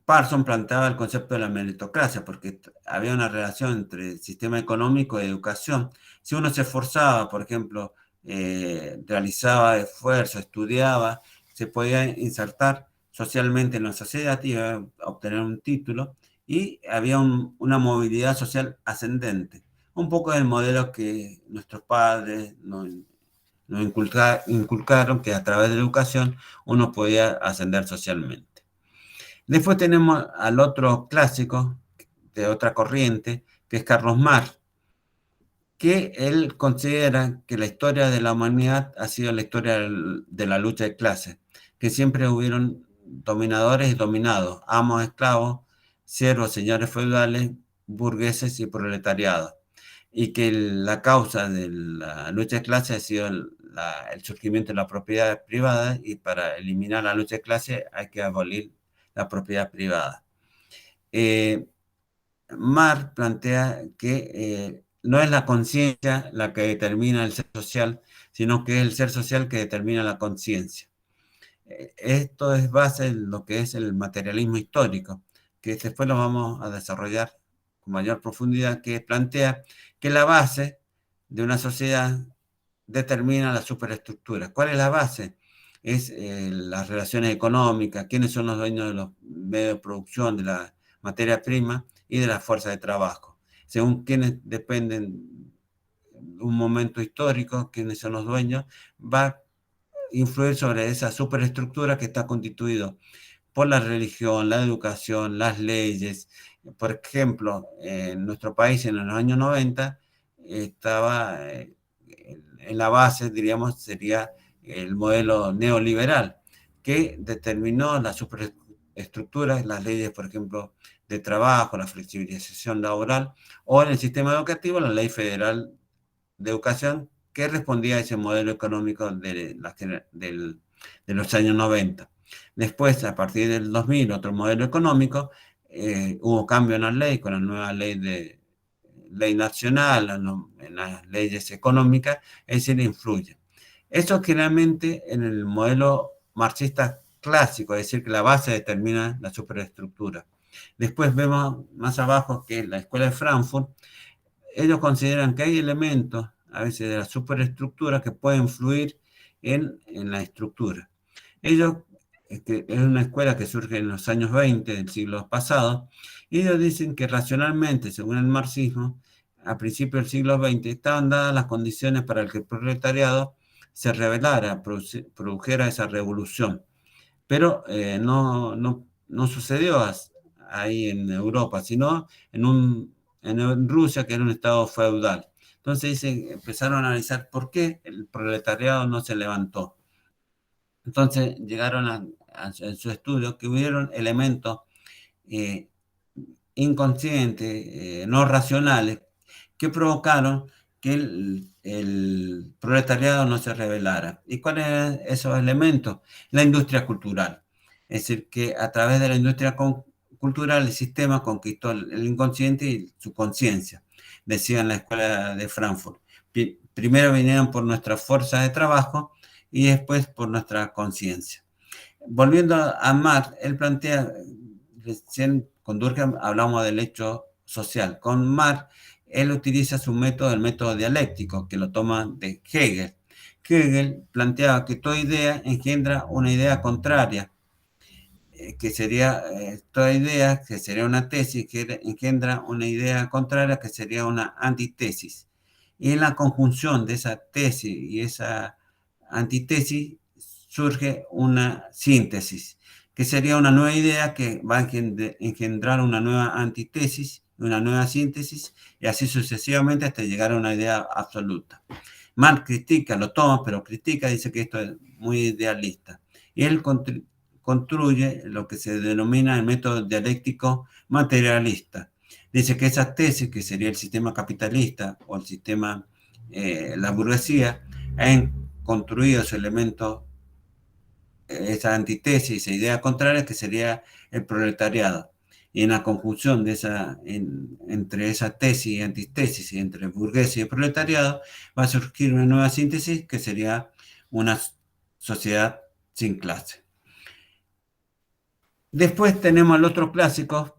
Parsons planteaba el concepto de la meritocracia porque había una relación entre el sistema económico y educación. Si uno se esforzaba, por ejemplo, realizaba esfuerzo, estudiaba, se podía insertar socialmente en la sociedad y iba a obtener un título y había una movilidad social ascendente. Un poco del modelo que nuestros padres nos inculcaron, que a través de la educación uno podía ascender socialmente. Después tenemos al otro clásico de otra corriente, que es Carlos Marx, que él considera que la historia de la humanidad ha sido la historia de la lucha de clases, que siempre hubieron dominadores y dominados, amos, esclavos, siervos, señores feudales, burgueses y proletariados, y que la causa de la lucha de clases ha sido el surgimiento de la propiedad privada, y para eliminar la lucha de clases hay que abolir la propiedad privada. Marx plantea que no es la conciencia la que determina el ser social, sino que es el ser social que determina la conciencia. Esto es base en lo que es el materialismo histórico, que después lo vamos a desarrollar con mayor profundidad, que plantea que la base de una sociedad determina la superestructura. ¿Cuál es la base? Es las relaciones económicas, quiénes son los dueños de los medios de producción, de la materia prima y de la fuerza de trabajo. Según quiénes dependen de un momento histórico, quiénes son los dueños, va a influir sobre esa superestructura que está constituido por la religión, la educación, las leyes. Por ejemplo, en nuestro país en los años 90 estaba en la base, diríamos, sería el modelo neoliberal, que determinó las superestructuras, las leyes, por ejemplo, de trabajo, la flexibilización laboral, o en el sistema educativo, la Ley Federal de Educación, que respondía a ese modelo económico de los años 90. Después, a partir del 2000, otro modelo económico, hubo cambio en la ley, con la nueva ley nacional, en las leyes económicas, es decir, influye. Eso generalmente en el modelo marxista clásico, es decir, que la base determina la superestructura. Después vemos más abajo que la Escuela de Frankfurt, ellos consideran que hay elementos, a veces de la superestructura, que pueden influir en la estructura. Ellos, es una escuela que surge en los años 20 del siglo pasado, y ellos dicen que racionalmente, según el marxismo, a principios del siglo XX, estaban dadas las condiciones para que el proletariado se rebelara, produjera esa revolución. Pero no sucedió ahí en Europa, sino en Rusia, que era un estado feudal. Entonces empezaron a analizar por qué el proletariado no se levantó. Entonces llegaron en su estudio que hubieron elementos inconscientes, no racionales, que provocaron que el proletariado no se rebelara. ¿Y cuáles eran esos elementos? La industria cultural. Es decir, que a través de la industria cultural el sistema conquistó el inconsciente y su conciencia, decía en la Escuela de Frankfurt. Primero vinieron por nuestra fuerza de trabajo y después por nuestra conciencia. Volviendo a Marx, él plantea, recién con Durkheim hablamos del hecho social. Con Marx, él utiliza su método, el método dialéctico, que lo toma de Hegel. Hegel planteaba que toda idea engendra una idea contraria, que sería toda idea, que sería una tesis, que engendra una idea contraria, que sería una antitesis. Y en la conjunción de esa tesis y esa antítesis surge una síntesis, que sería una nueva idea que va a engendrar una nueva antítesis, una nueva síntesis, y así sucesivamente hasta llegar a una idea absoluta. Marx critica, lo toma, pero critica, dice que esto es muy idealista. Y él construye lo que se denomina el método dialéctico materialista. Dice que esas tesis, que sería el sistema capitalista o el sistema, la burguesía, han construido sus elementos, esa antítesis, esa idea contraria, que sería el proletariado. Y en la conjunción de entre esa tesis y antítesis, y entre burguesía y proletariado, va a surgir una nueva síntesis que sería una sociedad sin clase. Después tenemos al otro clásico,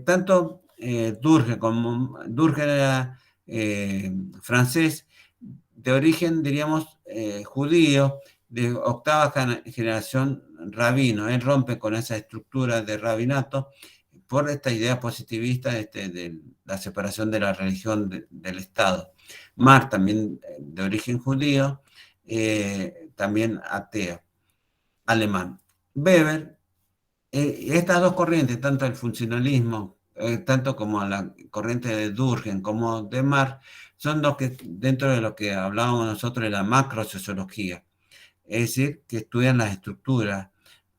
tanto Durkheim como Durkheim era francés, de origen, diríamos, judío, de octava generación rabino. Él rompe con esa estructura de rabinato por esta idea positivista de la separación de la religión del Estado. Marx, también de origen judío, también ateo, alemán. Weber, estas dos corrientes, tanto el funcionalismo, tanto como la corriente de Durkheim como de Marx, son los que, dentro de lo que hablábamos nosotros de la macrosociología, es decir, que estudian las estructuras.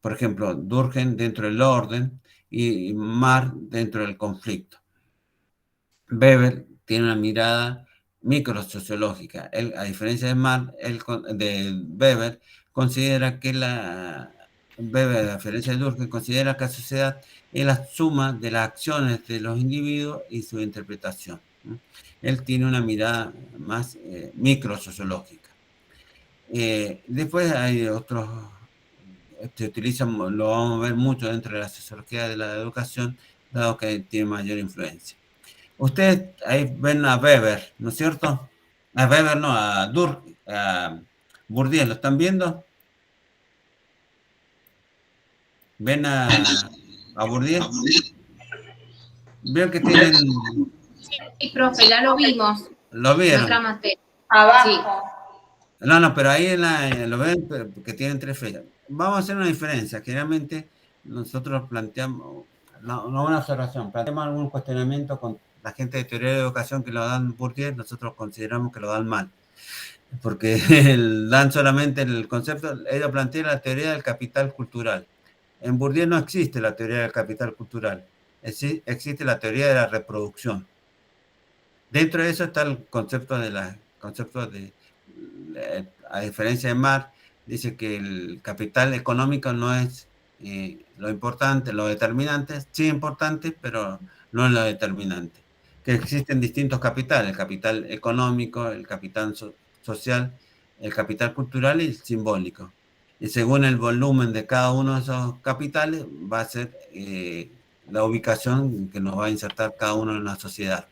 Por ejemplo, Durkheim dentro del orden y Marx dentro del conflicto. Weber tiene una mirada microsociológica. Él, a diferencia de Marx, de Weber, considera que Weber, a diferencia de Durkheim, considera que la sociedad es la suma de las acciones de los individuos y su interpretación. Él tiene una mirada más microsociológica. Después hay otros, se utilizan, lo vamos a ver mucho dentro de la sociología de la educación, dado que tiene mayor influencia. Ustedes ahí ven a Weber, ¿no es cierto? A Weber no, a Bourdieu, ¿lo están viendo? ¿Ven a Bourdieu? Veo que tienen... Sí, profe, ya lo vimos. ¿Lo vieron? En otra materia. Abajo. Sí. No, pero ahí lo ven porque tienen 3 fechas. Vamos a hacer una diferencia. Generalmente nosotros planteamos, no una observación, planteamos algún cuestionamiento con la gente de teoría de educación que lo dan Bourdieu, nosotros consideramos que lo dan mal, porque dan solamente el concepto, ellos plantean la teoría del capital cultural. En Bourdieu no existe la teoría del capital cultural, existe la teoría de la reproducción. Dentro de eso está el concepto de a diferencia de Marx, dice que el capital económico no es lo importante, lo determinante, sí importante, pero no es lo determinante. Que existen distintos capitales, el capital económico, el capital social, el capital cultural y el simbólico. Y según el volumen de cada uno de esos capitales, va a ser la ubicación que nos va a insertar cada uno en la sociedad.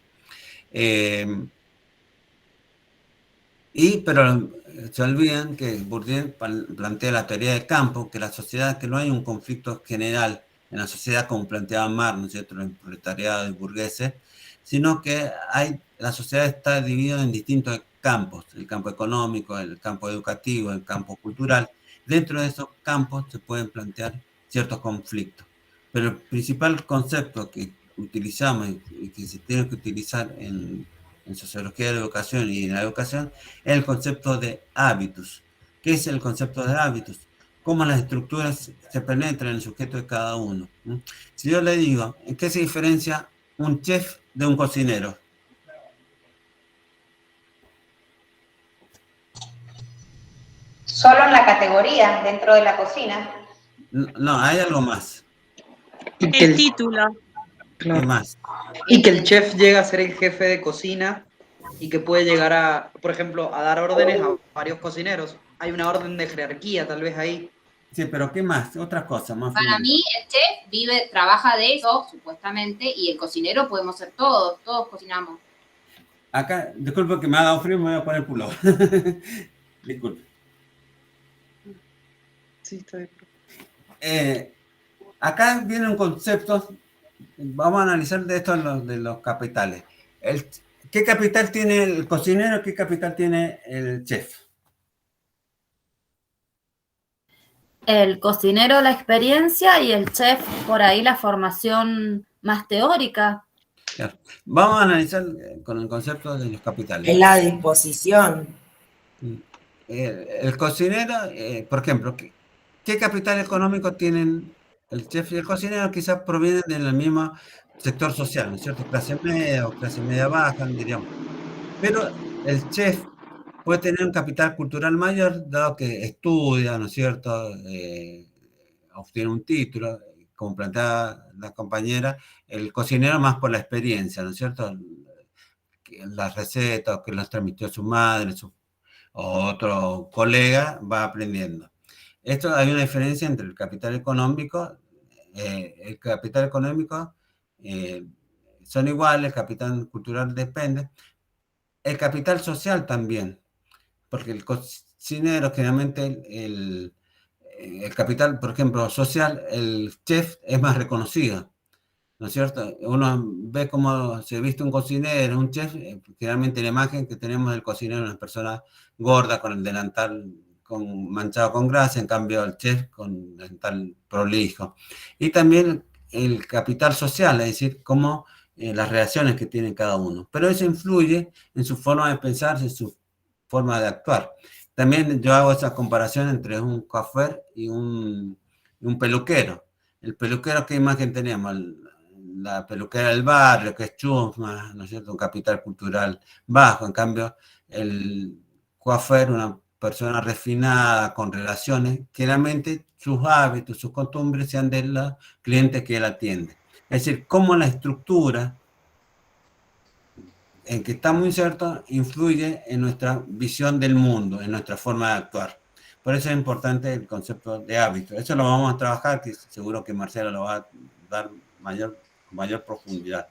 Pero se olvidan que Bourdieu plantea la teoría del campo, que la sociedad, que no hay un conflicto general en la sociedad como planteaba Marx, ¿no es cierto?, el proletariado y burgueses, sino que la sociedad está dividida en distintos campos, el campo económico, el campo educativo, el campo cultural. Dentro de esos campos se pueden plantear ciertos conflictos, pero el principal concepto que utilizamos y que se tiene que utilizar en sociología de la educación y en la educación es el concepto de hábitos. ¿Qué es el concepto de hábitos? Cómo las estructuras se penetran en el sujeto de cada uno. Si yo le digo, ¿en qué se diferencia un chef de un cocinero? Solo en la categoría dentro de la cocina. No, hay algo más. El título. Claro. ¿Qué más? Y que el chef llega a ser el jefe de cocina y que puede llegar a, por ejemplo, a dar órdenes a varios cocineros. Hay una orden de jerarquía tal vez ahí. Sí, pero ¿qué más? Otras cosas más. Para mí, el chef trabaja de eso, supuestamente, y el cocinero podemos ser todos cocinamos. Acá, disculpe que me ha dado frío, me voy a poner el pullover. Disculpe. Sí, está bien. Acá viene un concepto, vamos a analizar de esto de los capitales. ¿Qué capital tiene el cocinero? ¿Qué capital tiene el chef? El cocinero la experiencia y el chef por ahí la formación más teórica. Claro. Vamos a analizar con el concepto de los capitales. Es la disposición. El cocinero, por ejemplo, ¿qué capital económico tienen el chef y el cocinero? Quizás provienen del mismo sector social, ¿no es cierto? Clase media o clase media baja, diríamos. Pero el chef puede tener un capital cultural mayor, dado que estudia, ¿no es cierto? Obtiene un título, como planteaba la compañera, el cocinero más por la experiencia, ¿no es cierto? Las recetas que las transmitió su madre, o otro colega va aprendiendo. Esto hay una diferencia entre el capital económico, son iguales, el capital cultural depende, el capital social también, porque el cocinero generalmente el capital, por ejemplo, social, el chef es más reconocido, ¿no es cierto? Uno ve cómo se viste un cocinero, un chef, generalmente la imagen que tenemos del cocinero es una persona gorda con el delantal manchado con grasa, en cambio el chef con delantal prolijo. Y también el capital social, es decir, cómo las relaciones que tiene cada uno. Pero eso influye en su forma de pensar, en su forma de actuar. También yo hago esa comparación entre un coiffeur y un peluquero. El peluquero, ¿qué imagen tenemos? La peluquera del barrio, que es chusma, ¿no es cierto? Un capital cultural bajo. En cambio, el coiffeur, una persona refinada, con relaciones, que realmente sus hábitos, sus costumbres sean de los clientes que él atiende. Es decir, cómo la estructura en que está muy cierto influye en nuestra visión del mundo, en nuestra forma de actuar. Por eso es importante el concepto de hábito. Eso lo vamos a trabajar, que seguro que Marcela lo va a dar mayor profundidad.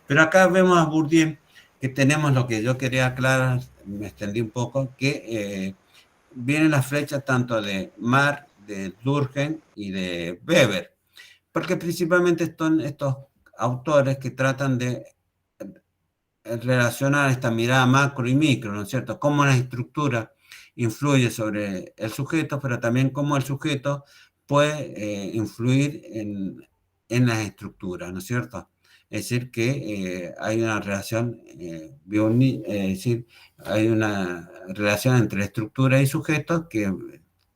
Pero acá vemos a Bourdieu, que tenemos lo que yo quería aclarar, me extendí un poco, que vienen las flechas tanto de Marx, de Durkheim y de Weber, porque principalmente son estos autores que tratan de relacionar esta mirada macro y micro, ¿no es cierto? Cómo la estructura influye sobre el sujeto, pero también cómo el sujeto puede influir en las estructuras, ¿no es cierto? Es decir, que hay una relación, es decir, hay una relación entre estructura y sujeto que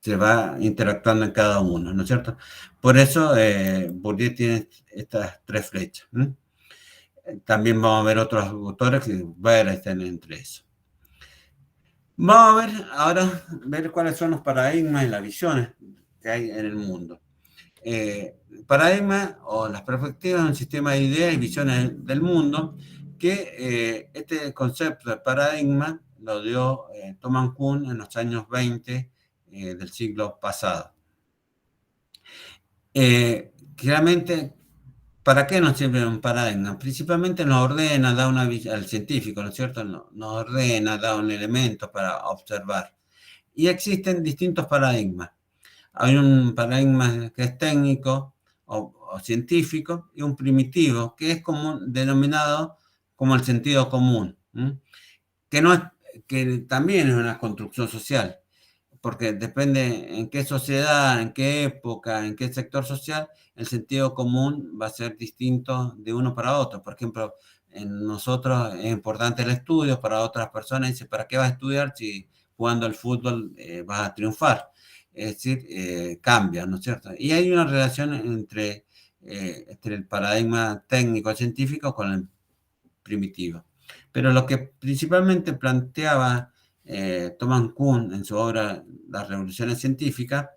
se va interactuando en cada uno, ¿no es cierto? Por eso Bourdieu tiene estas 3 flechas. También vamos a ver otros autores que están entre eso. Vamos a ver ahora cuáles son los paradigmas y las visiones que hay en el mundo. Paradigma o las perspectivas de un sistema de ideas y visiones del mundo, que este concepto de paradigma lo dio Thomas Kuhn en los años 20 del siglo pasado. Claramente, ¿para qué nos sirve un paradigma? Principalmente nos ordena, da una visión al científico, ¿no es cierto? Nos ordena, da un elemento para observar. Y existen distintos paradigmas. Hay un paradigma que es técnico o científico y un primitivo que es denominado como el sentido común, que también es una construcción social, porque depende en qué sociedad, en qué época, en qué sector social, el sentido común va a ser distinto de uno para otro. Por ejemplo, en nosotros es importante el estudio, para otras personas dice, ¿para qué vas a estudiar si jugando al fútbol vas a triunfar? Es decir, cambia, ¿no es cierto? Y hay una relación entre el paradigma técnico-científico con el primitivo. Pero lo que principalmente planteaba Thomas Kuhn en su obra Las revoluciones científicas,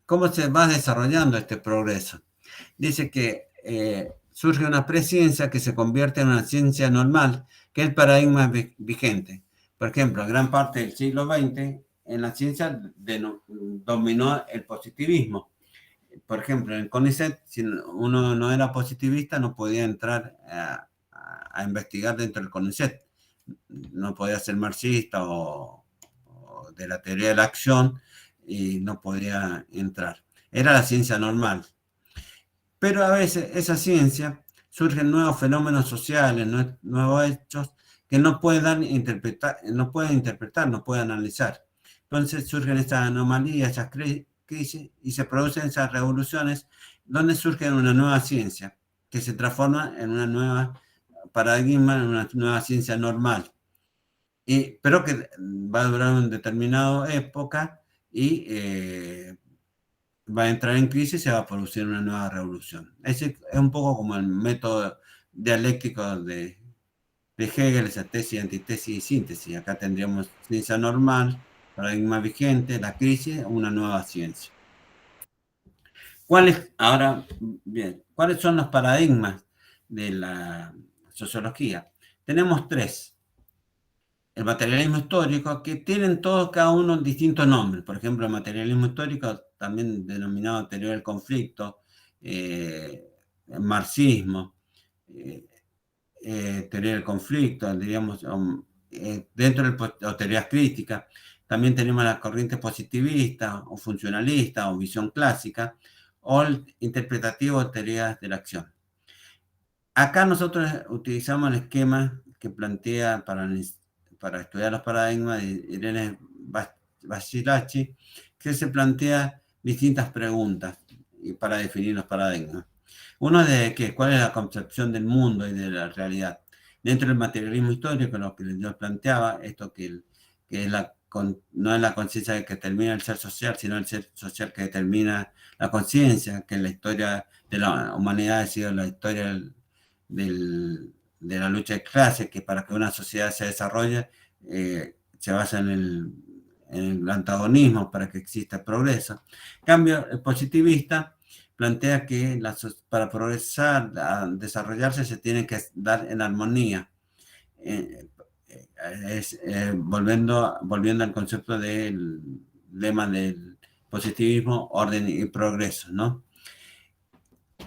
cómo se va desarrollando este progreso. Dice que surge una presciencia que se convierte en una ciencia normal, que es el paradigma vigente. Por ejemplo, gran parte del siglo XX en la ciencia dominó el positivismo. Por ejemplo, en el CONICET, si uno no era positivista, no podía entrar a investigar dentro del CONICET. No podía ser marxista o de la teoría de la acción y no podía entrar. Era la ciencia normal. Pero a veces esa ciencia surgen nuevos fenómenos sociales, nuevos hechos que no pueden interpretar, no pueden analizar. Entonces surgen estas anomalías, esas crisis y se producen esas revoluciones donde surge una nueva ciencia que se transforma en una nueva paradigma, en una nueva ciencia normal. Pero que va a durar una determinada época y va a entrar en crisis y se va a producir una nueva revolución. Es un poco como el método dialéctico de Hegel, esa tesis, antitesis y síntesis. Acá tendríamos ciencia normal, paradigma vigente, la crisis, una nueva ciencia. Ahora, bien, ¿cuáles son los paradigmas de la sociología? Tenemos 3. El materialismo histórico, que tienen todos, cada uno, distintos nombres. Por ejemplo, el materialismo histórico, también denominado teoría del conflicto, el marxismo, teoría del conflicto, diríamos, dentro de teorías críticas. También tenemos las corrientes positivistas o funcionalistas o visión clásica, o el interpretativo de teorías de la acción. Acá nosotros utilizamos el esquema que plantea para estudiar los paradigmas de Irene Basilachi, que se plantea distintas preguntas para definir los paradigmas. Uno es de cuál es la concepción del mundo y de la realidad. Dentro del materialismo histórico, lo que yo planteaba, esto que es no es la conciencia que determina el ser social, sino el ser social que determina la conciencia, que en la historia de la humanidad ha sido la historia de la lucha de clases, que para que una sociedad se desarrolle se basa en el antagonismo para que exista progreso. En cambio, el positivista plantea que para progresar, desarrollarse, se tiene que dar en armonía. Volviendo al concepto del lema del positivismo, orden y progreso, ¿no?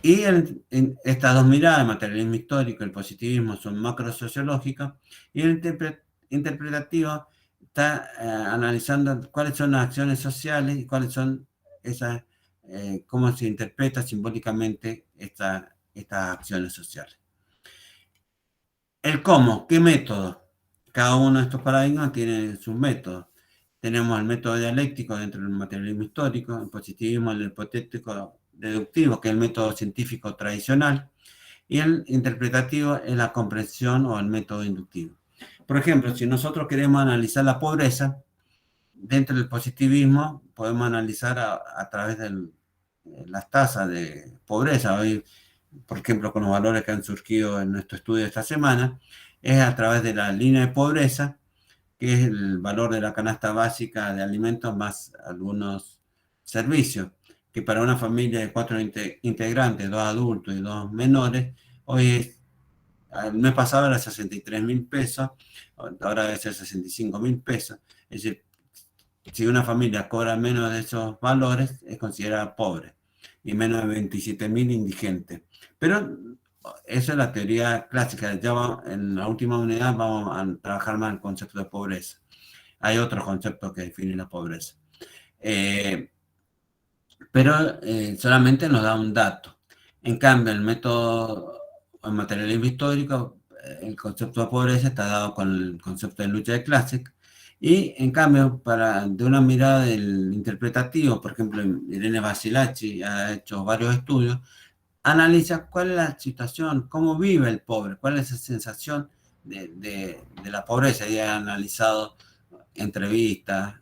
Y en estas 2 miradas, el materialismo histórico y el positivismo, son macrosociológicos, y el interpretativo está analizando cuáles son las acciones sociales y cuáles son esas, cómo se interpreta simbólicamente estas acciones sociales. El cómo, ¿qué método? Cada uno de estos paradigmas tiene sus métodos. tenemos el método dialéctico dentro del materialismo histórico, el positivismo, el hipotético deductivo, que es el método científico tradicional, y el interpretativo es la comprensión o el método inductivo. Por ejemplo, si nosotros queremos analizar la pobreza, dentro del positivismo podemos analizar a través de las tasas de pobreza. Hoy, por ejemplo, con los valores que han surgido en nuestro estudio esta semana, es a través de la línea de pobreza, que es el valor de la canasta básica de alimentos más algunos servicios, que para una familia de 4 integrantes, 2 adultos y 2 menores, hoy el mes pasado era 63.000 pesos, ahora debe ser 65.000 pesos. Es decir, si una familia cobra menos de esos valores, es considerada pobre, y menos de 27.000 indigentes. Pero esa es la teoría clásica. Ya en la última unidad vamos a trabajar más el concepto de pobreza. Hay otros conceptos que definen la pobreza. Pero solamente nos da un dato. En cambio, el método, el materialismo histórico, el concepto de pobreza está dado con el concepto de lucha de clases. Y en cambio, de una mirada del interpretativo, por ejemplo, Irene Basilacci ha hecho varios estudios, analiza cuál es la situación, cómo vive el pobre, cuál es la sensación de la pobreza. Y ha analizado entrevistas,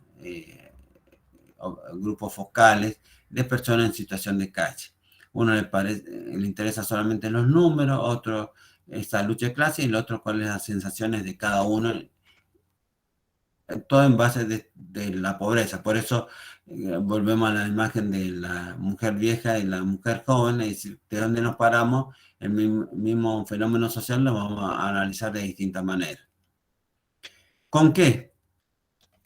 grupos focales de personas en situación de calle. Uno le interesa solamente los números, otro esta lucha de clase, y el otro cuáles las sensaciones de cada uno, todo en base de la pobreza. Por eso volvemos a la imagen de la mujer vieja y la mujer joven, es decir, de dónde nos paramos, el mismo fenómeno social lo vamos a analizar de distintas maneras. ¿Con qué?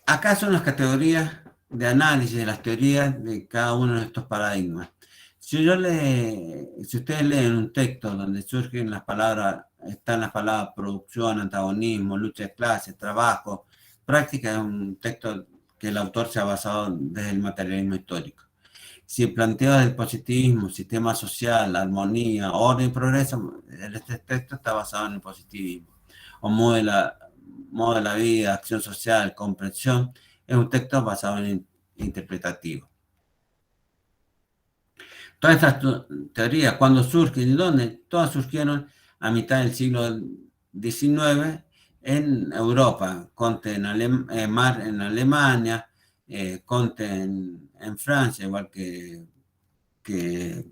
Acá son las categorías de análisis de las teorías de cada uno de estos paradigmas. Si ustedes leen un texto donde surgen las palabras, están las palabras producción, antagonismo, lucha de clases, trabajo, práctica, es un texto que el autor se ha basado desde el materialismo histórico. Si plantea del positivismo, sistema social, armonía, orden y progreso, este texto está basado en el positivismo. O modo de la vida, acción social, comprensión, es un texto basado en el interpretativo. Todas estas teorías, ¿cuándo surgen y dónde? Todas surgieron a mitad del siglo XIX en Europa. Comte Marx en Alemania, Comte en Francia, igual que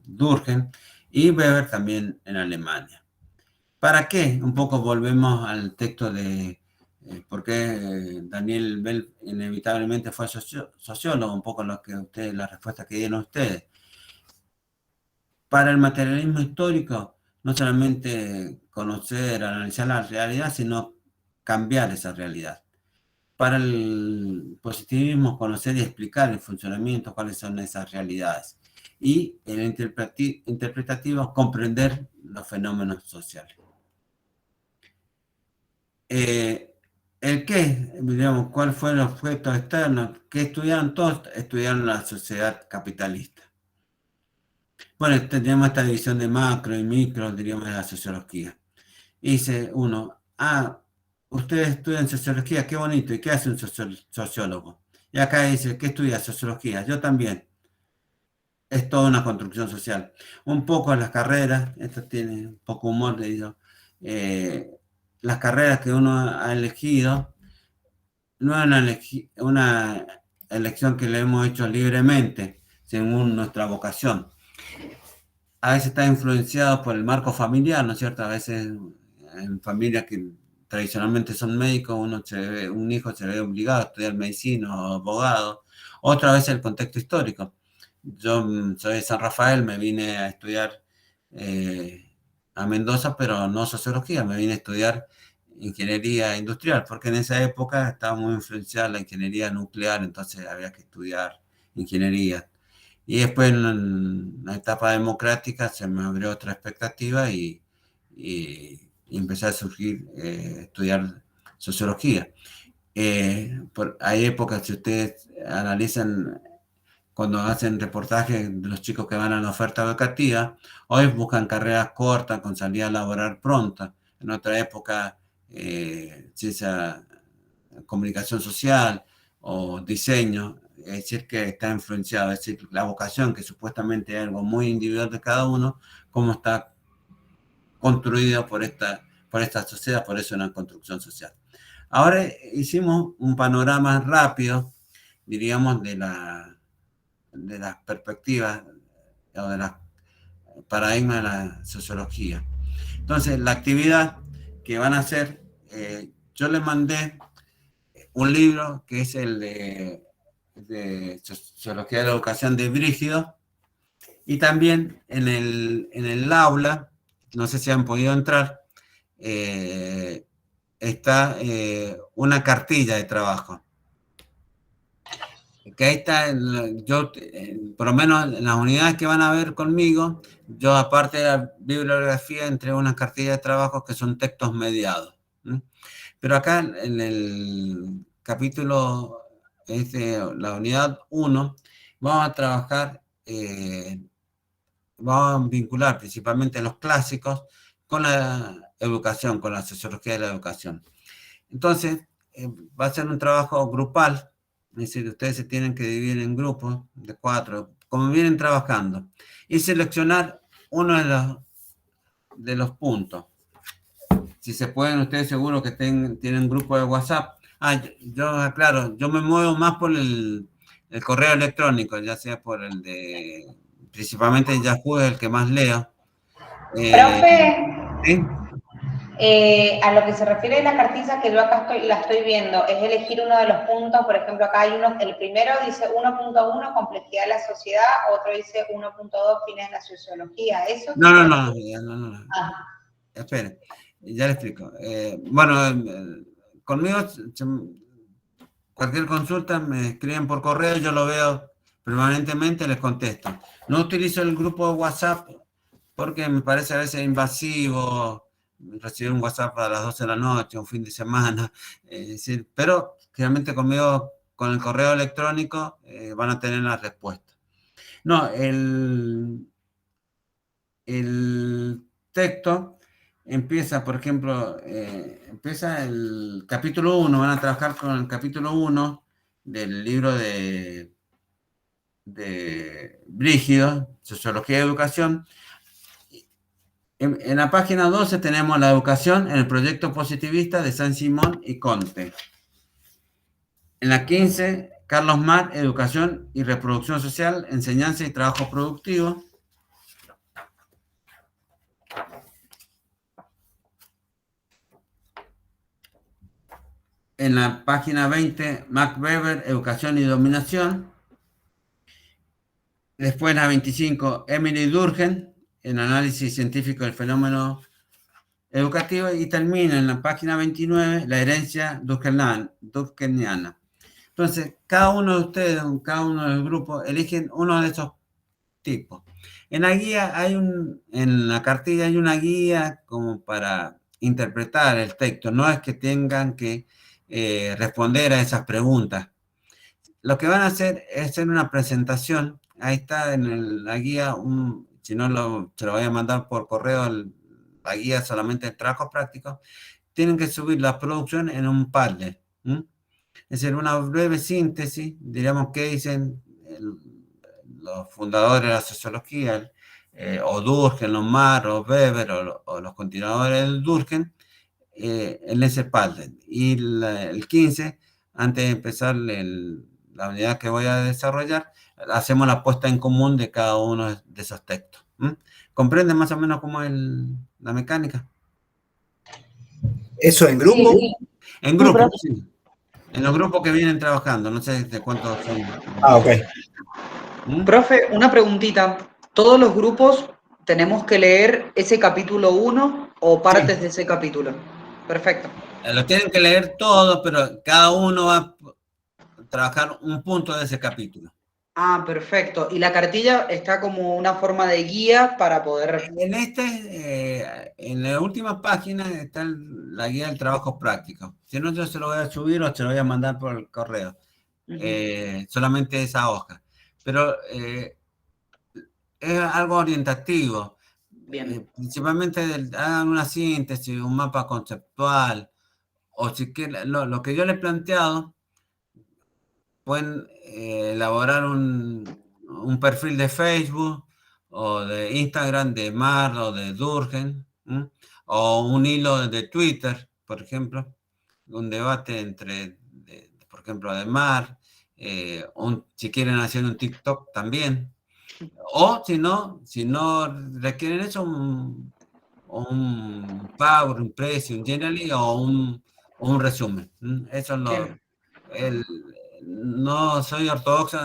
Durkheim, y Weber también en Alemania. ¿Para qué? Un poco volvemos al texto de por qué Daniel Bell inevitablemente fue sociólogo, un poco la respuesta que dieron ustedes. Para el materialismo histórico, no solamente conocer, analizar la realidad, sino cambiar esa realidad. Para el positivismo, conocer y explicar el funcionamiento, cuáles son esas realidades. Y el interpretativo, comprender los fenómenos sociales. ¿El qué? Digamos, ¿cuál fue el objeto externo? ¿Qué estudiaron? Todos estudiaron la sociedad capitalista. Bueno, tenemos esta división de macro y micro, diríamos, de la sociología. Y dice uno, ustedes estudian sociología, qué bonito, ¿y qué hace un sociólogo? Y acá dice, ¿qué estudia sociología? Yo también. Es toda una construcción social. Un poco las carreras, esto tiene un poco humor, le digo, las carreras que uno ha elegido, no es una elección que le hemos hecho libremente, según nuestra vocación. A veces está influenciado por el marco familiar, ¿no es cierto? A veces en familias que tradicionalmente son médicos, un hijo se ve obligado a estudiar medicina o abogado. Otra vez el contexto histórico. Yo soy de San Rafael, me vine a estudiar a Mendoza, pero no sociología, me vine a estudiar ingeniería industrial, porque en esa época estaba muy influenciada la ingeniería nuclear, entonces había que estudiar ingeniería. Y después en la etapa democrática se me abrió otra expectativa y empecé a estudiar sociología. Hay épocas, si ustedes analizan, cuando hacen reportajes de los chicos que van a la oferta educativa, hoy buscan carreras cortas con salida laboral pronta. En otra época, ciencia, comunicación social, o diseño, es decir, que está influenciado, es decir, la vocación, que supuestamente es algo muy individual de cada uno, cómo está construido por esta sociedad, por eso es una construcción social. Ahora hicimos un panorama rápido, diríamos, de las perspectivas o de las paradigmas de la sociología. Entonces, la actividad que van a hacer, yo les mandé un libro que es el de Sociología de la Educación de Brígido, y también en el aula, no sé si han podido entrar, está una cartilla de trabajo. Que ahí está, yo, por lo menos en las unidades que van a ver conmigo, yo aparte de la bibliografía entré unas cartillas de trabajo que son textos mediados. Pero acá en el capítulo, la unidad 1, vamos a trabajar, vamos a vincular principalmente los clásicos con la educación, con la sociología de la educación. Entonces, va a ser un trabajo grupal. Es decir, ustedes se tienen que dividir en grupos de 4, como vienen trabajando, y seleccionar uno de los puntos. Si se pueden, ustedes seguro que tienen grupo de WhatsApp. Claro, yo me muevo más por el correo electrónico, ya sea por el de, principalmente Yahoo, es el que más leo. Profe, ¿sí? A lo que se refiere a la cartilla que yo acá la estoy viendo, es elegir uno de los puntos. Por ejemplo, acá hay uno, el primero dice 1.1, complejidad de la sociedad, otro dice 1.2, fines de la sociología. ¿Eso? No. Esperen, ya le explico. Conmigo, cualquier consulta me escriben por correo, yo lo veo permanentemente, les contesto. No utilizo el grupo de WhatsApp porque me parece a veces invasivo recibir un WhatsApp a las 12 de la noche, un fin de semana, pero generalmente conmigo, con el correo electrónico, van a tener la respuesta. No, el texto empieza, por ejemplo, empieza el capítulo 1, van a trabajar con el capítulo 1 del libro de Brígido, Sociología de Educación. En la página 12 tenemos la educación en el proyecto positivista de Saint-Simon y Comte. En la 15, Carlos Marx, educación y reproducción social, enseñanza y trabajo productivo. En la página 20, Max Weber, educación y dominación. Después en la 25, Emily Durkheim, en análisis científico del fenómeno educativo, y termina en la página 29, la herencia durkheimiana. Entonces, cada uno de ustedes, cada uno del grupo, eligen uno de esos tipos. En la guía en la cartilla hay una guía como para interpretar el texto, no es que tengan que responder a esas preguntas. Lo que van a hacer es hacer una presentación, ahí está en la guía, si no se lo voy a mandar por correo, la guía solamente de trabajos prácticos, tienen que subir la producción en un Padlet. Es decir, una breve síntesis, diríamos qué dicen los fundadores de la sociología, o Durkheim, o Marx, o Weber, o los continuadores del Durkheim, en ese Padlet. Y el 15, antes de empezar la unidad que voy a desarrollar, hacemos la puesta en común de cada uno de esos textos. ¿Comprenden más o menos cómo es la mecánica? ¿Eso en grupo? Sí. En grupo, sí. En los grupos que vienen trabajando, no sé de cuántos son. Ok. Profe, una preguntita. ¿Todos los grupos tenemos que leer ese capítulo 1 o partes de ese capítulo? Perfecto. Lo tienen que leer todos, pero cada uno va a trabajar un punto de ese capítulo. Ah, perfecto. Y la cartilla está como una forma de guía para poder... En la última página está la guía del trabajo práctico. Si no, yo se lo voy a subir o se lo voy a mandar por el correo. Solamente esa hoja. Pero es algo orientativo. Principalmente hagan una síntesis, un mapa conceptual, o si quieren, lo que yo les he planteado, pueden elaborar un perfil de Facebook o de Instagram de Mar o de Durkheim, o un hilo de Twitter, por ejemplo, un debate entre, por ejemplo, de Mar, si quieren hacer un TikTok también, o si no requieren eso, un Power, un Prezi, un Generally o un resumen. Eso no soy ortodoxo,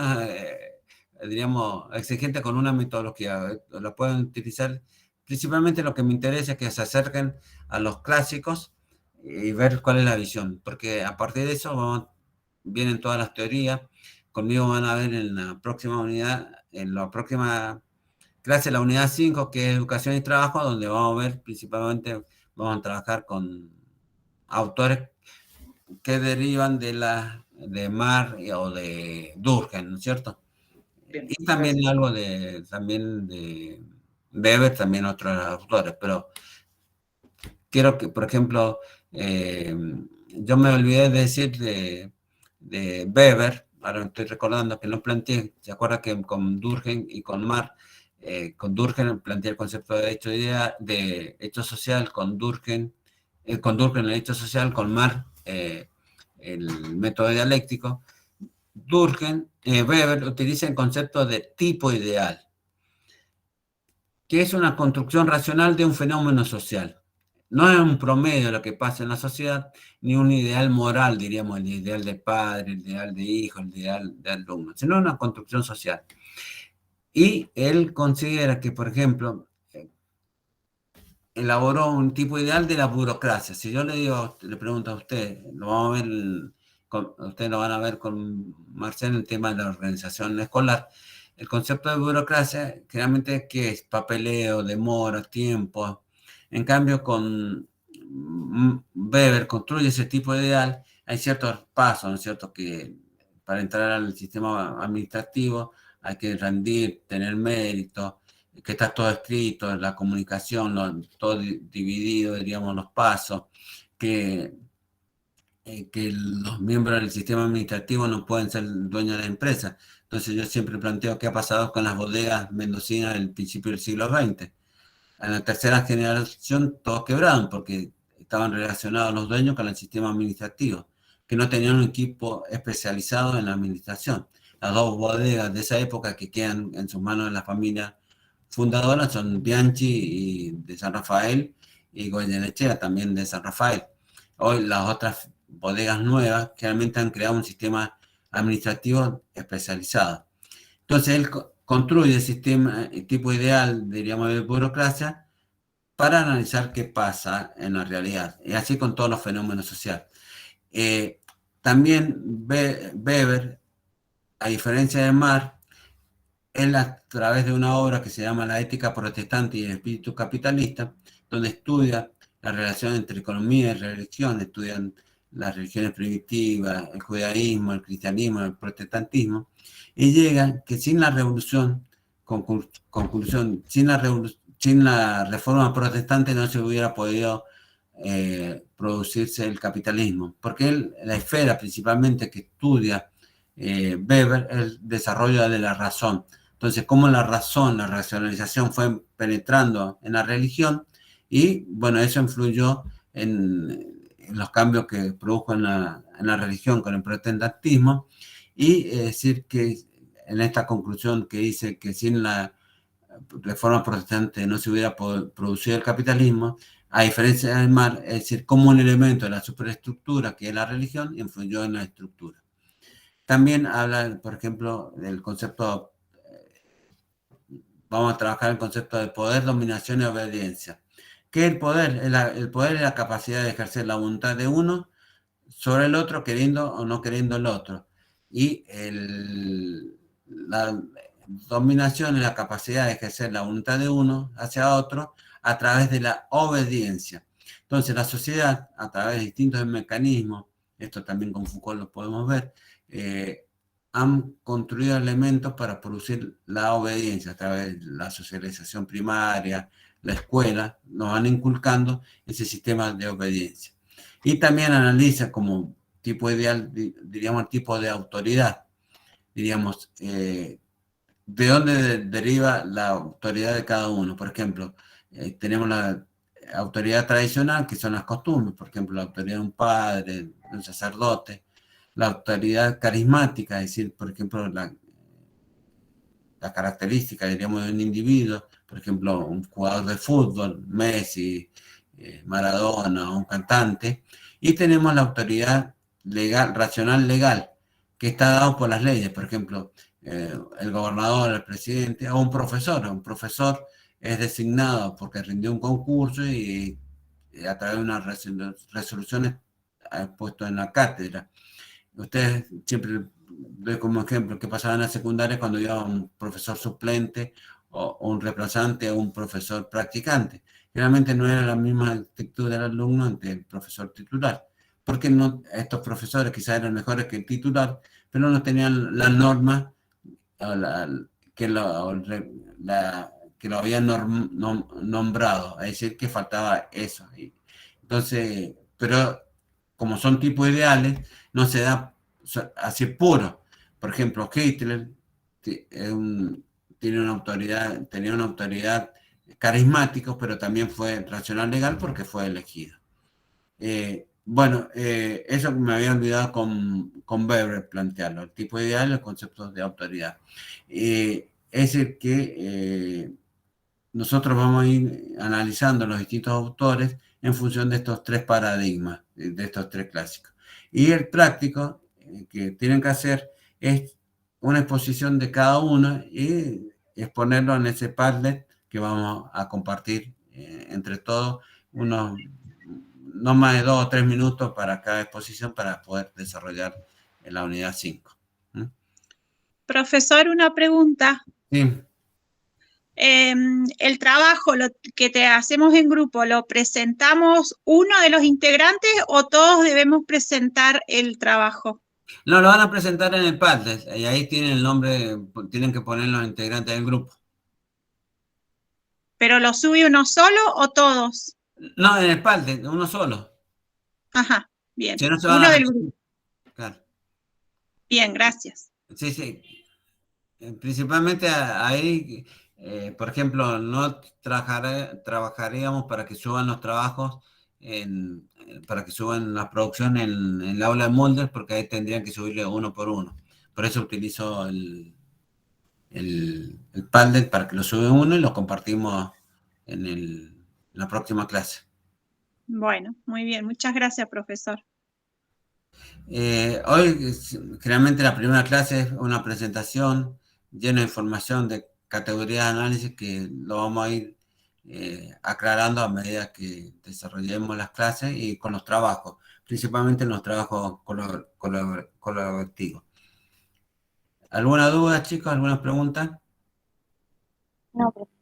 diríamos, exigente con una metodología. La pueden utilizar. Principalmente lo que me interesa es que se acerquen a los clásicos y ver cuál es la visión, porque a partir de eso vienen todas las teorías. Conmigo van a ver en la próxima unidad, en la próxima clase, la unidad 5, que es educación y trabajo, donde vamos a ver principalmente, vamos a trabajar con autores que derivan de Mar o de Durkheim, ¿no es cierto? Bien, y también gracias. algo de Weber, también otros autores, pero quiero que, por ejemplo, yo me olvidé de decir de Weber, ahora me estoy recordando que no planteé, ¿se acuerda que con Durkheim y con Mar, con Durkheim planteé el concepto de hecho social, con Durkheim el hecho social, con Mar el método dialéctico? Weber utiliza el concepto de tipo ideal, que es una construcción racional de un fenómeno social. No es un promedio de lo que pasa en la sociedad, ni un ideal moral, diríamos, el ideal de padre, el ideal de hijo, el ideal de alumno, sino una construcción social. Y él considera que, por ejemplo, elaboró un tipo ideal de la burocracia. Si yo le pregunto a usted, ustedes lo van a ver con Marcel en el tema de la organización escolar. El concepto de burocracia, generalmente, ¿qué es? Papeleo, demora, tiempo. En cambio, con Weber construye ese tipo de ideal. Hay ciertos pasos, ¿no es cierto?, que para entrar al sistema administrativo hay que rendir, tener mérito, que está todo escrito, la comunicación, todo dividido, diríamos, los pasos, que los miembros del sistema administrativo no pueden ser dueños de la empresa. Entonces yo siempre planteo qué ha pasado con las bodegas mendocinas del principio del siglo XX. En la tercera generación todos quebraron porque estaban relacionados los dueños con el sistema administrativo, que no tenían un equipo especializado en la administración. Las dos bodegas de esa época que quedan en sus manos de la familia fundadoras son Bianchi y de San Rafael y Goyenechea también de San Rafael. Hoy las otras bodegas nuevas realmente han creado un sistema administrativo especializado. Entonces él construye el tipo ideal, diríamos, de burocracia para analizar qué pasa en la realidad, y así con todos los fenómenos sociales. También Weber, a diferencia de Mar, él a través de una obra que se llama La ética protestante y el espíritu capitalista, donde estudia la relación entre economía y religión, estudian las religiones primitivas, el judaísmo, el cristianismo, el protestantismo, y llega que sin la revolución, conclusión, sin la reforma protestante no se hubiera podido producirse el capitalismo, porque la esfera principalmente que estudia Weber es el desarrollo de la razón. Entonces, cómo la razón, la racionalización fue penetrando en la religión, y bueno, eso influyó en los cambios que produjo en la religión con el protestantismo, y decir que en esta conclusión que dice que sin la reforma protestante no se hubiera producido el capitalismo, a diferencia del Mar, es decir, como un elemento de la superestructura que es la religión influyó en la estructura. También habla, por ejemplo, del concepto, vamos a trabajar el concepto de poder, dominación y obediencia. ¿Qué es el poder? El poder es la capacidad de ejercer la voluntad de uno sobre el otro, queriendo o no queriendo el otro. Y la dominación es la capacidad de ejercer la voluntad de uno hacia otro a través de la obediencia. Entonces la sociedad, a través de distintos mecanismos, esto también con Foucault lo podemos ver, han construido elementos para producir la obediencia a través de la socialización primaria, la escuela, nos van inculcando ese sistema de obediencia. Y también analiza como tipo ideal, diríamos, el tipo de autoridad. diríamos, de dónde deriva la autoridad de cada uno. Por ejemplo, tenemos la autoridad tradicional, que son las costumbres, por ejemplo, la autoridad de un padre, de un sacerdote, la autoridad carismática, es decir, por ejemplo, la característica, diríamos, de un individuo, por ejemplo, un jugador de fútbol, Messi, Maradona, un cantante, y tenemos la autoridad legal, racional legal, que está dado por las leyes, por ejemplo, el gobernador, el presidente, o un profesor. Un profesor es designado porque rindió un concurso y a través de unas resoluciones puesto en la cátedra. Ustedes siempre doy como ejemplo que pasaba en la secundaria cuando iba un profesor suplente o un reemplazante o un profesor practicante. Generalmente no era la misma actitud del alumno ante el profesor titular, porque no, estos profesores quizás eran mejores que el titular, pero no tenían la norma que lo habían nombrado, es decir, que faltaba eso. Entonces, pero como son tipos ideales, no se da así puro. Por ejemplo, Hitler tenía una autoridad carismática, pero también fue racional legal porque fue elegido. Eso me había olvidado con Weber plantearlo, el tipo ideal y los conceptos de autoridad. Es el que nosotros vamos a ir analizando los distintos autores en función de estos tres paradigmas, de estos tres clásicos. Y el práctico que tienen que hacer es una exposición de cada uno y exponerlo en ese Padlet que vamos a compartir entre todos, unos no más de 2 o 3 minutos para cada exposición para poder desarrollar en la unidad 5. Profesor, una pregunta. Sí. El trabajo que te hacemos en grupo, ¿lo presentamos uno de los integrantes o todos debemos presentar el trabajo? No, lo van a presentar en el Padlet y ahí tienen el nombre, tienen que poner los integrantes del grupo. ¿Pero lo sube uno solo o todos? No, en el Padlet, uno solo. Ajá, bien. Si no se Uno del grupo. Claro. Bien, gracias. Sí, sí. Principalmente ahí, por ejemplo, no trabajaríamos para que suban los trabajos, para que suban la producción en el aula de moldes, porque ahí tendrían que subirle uno por uno. Por eso utilizo el Padlet para que lo sube uno y lo compartimos en la próxima clase. Bueno, muy bien. Muchas gracias, profesor. Hoy, generalmente la primera clase es una presentación llena de información de categoría de análisis que lo vamos a ir aclarando a medida que desarrollemos las clases y con los trabajos, principalmente en los trabajos colaborativos. ¿Alguna duda, chicos? ¿Alguna pregunta? No, profesor.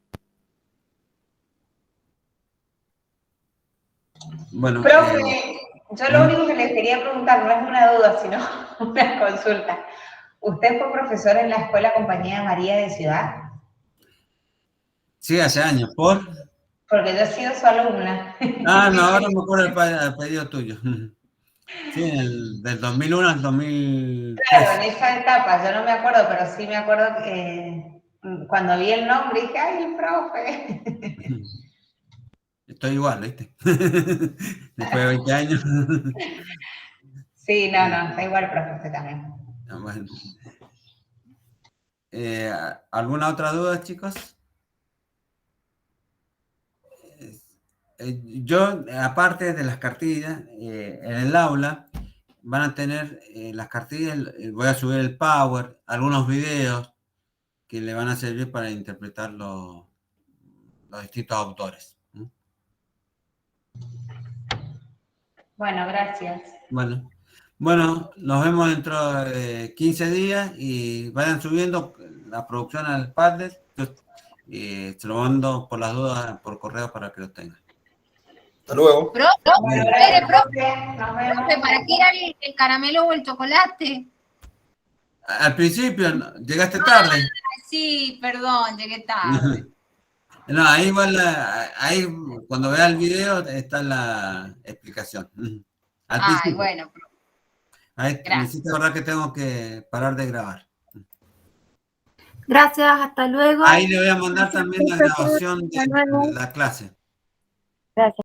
Bueno, profe, yo lo único que les quería preguntar, no es una duda, sino una consulta. ¿Usted fue profesor en la Escuela Compañía María de Ciudad? Sí, hace años. Porque yo he sido su alumna. Ah, no, ahora me acuerdo el pedido tuyo. Sí, del 2001 al 2003. Claro, en esa etapa, yo no me acuerdo, pero sí me acuerdo que cuando vi el nombre dije, ¡ay, el profe! Estoy igual, ¿viste? Después de 20 años. Sí, no, está igual, profe, usted también. Bueno. ¿Alguna otra duda, chicos? Yo, aparte de las cartillas, en el aula van a tener las cartillas, voy a subir el Power, algunos videos que le van a servir para interpretar los distintos autores. Bueno, gracias. Bueno, nos vemos dentro de 15 días y vayan subiendo la producción al Padlet. Se lo mando por las dudas por correo para que lo tengan. Hasta luego. Profe, ¿para qué era el caramelo o el chocolate? Al principio, llegaste tarde. Sí, perdón, llegué tarde. No, ahí igual, ahí cuando veas el video está la explicación. Al principio. Bueno, Ahí necesito recordar que tengo que parar de grabar. Gracias, hasta luego. Ahí le voy a mandar también la grabación de la clase. Gracias.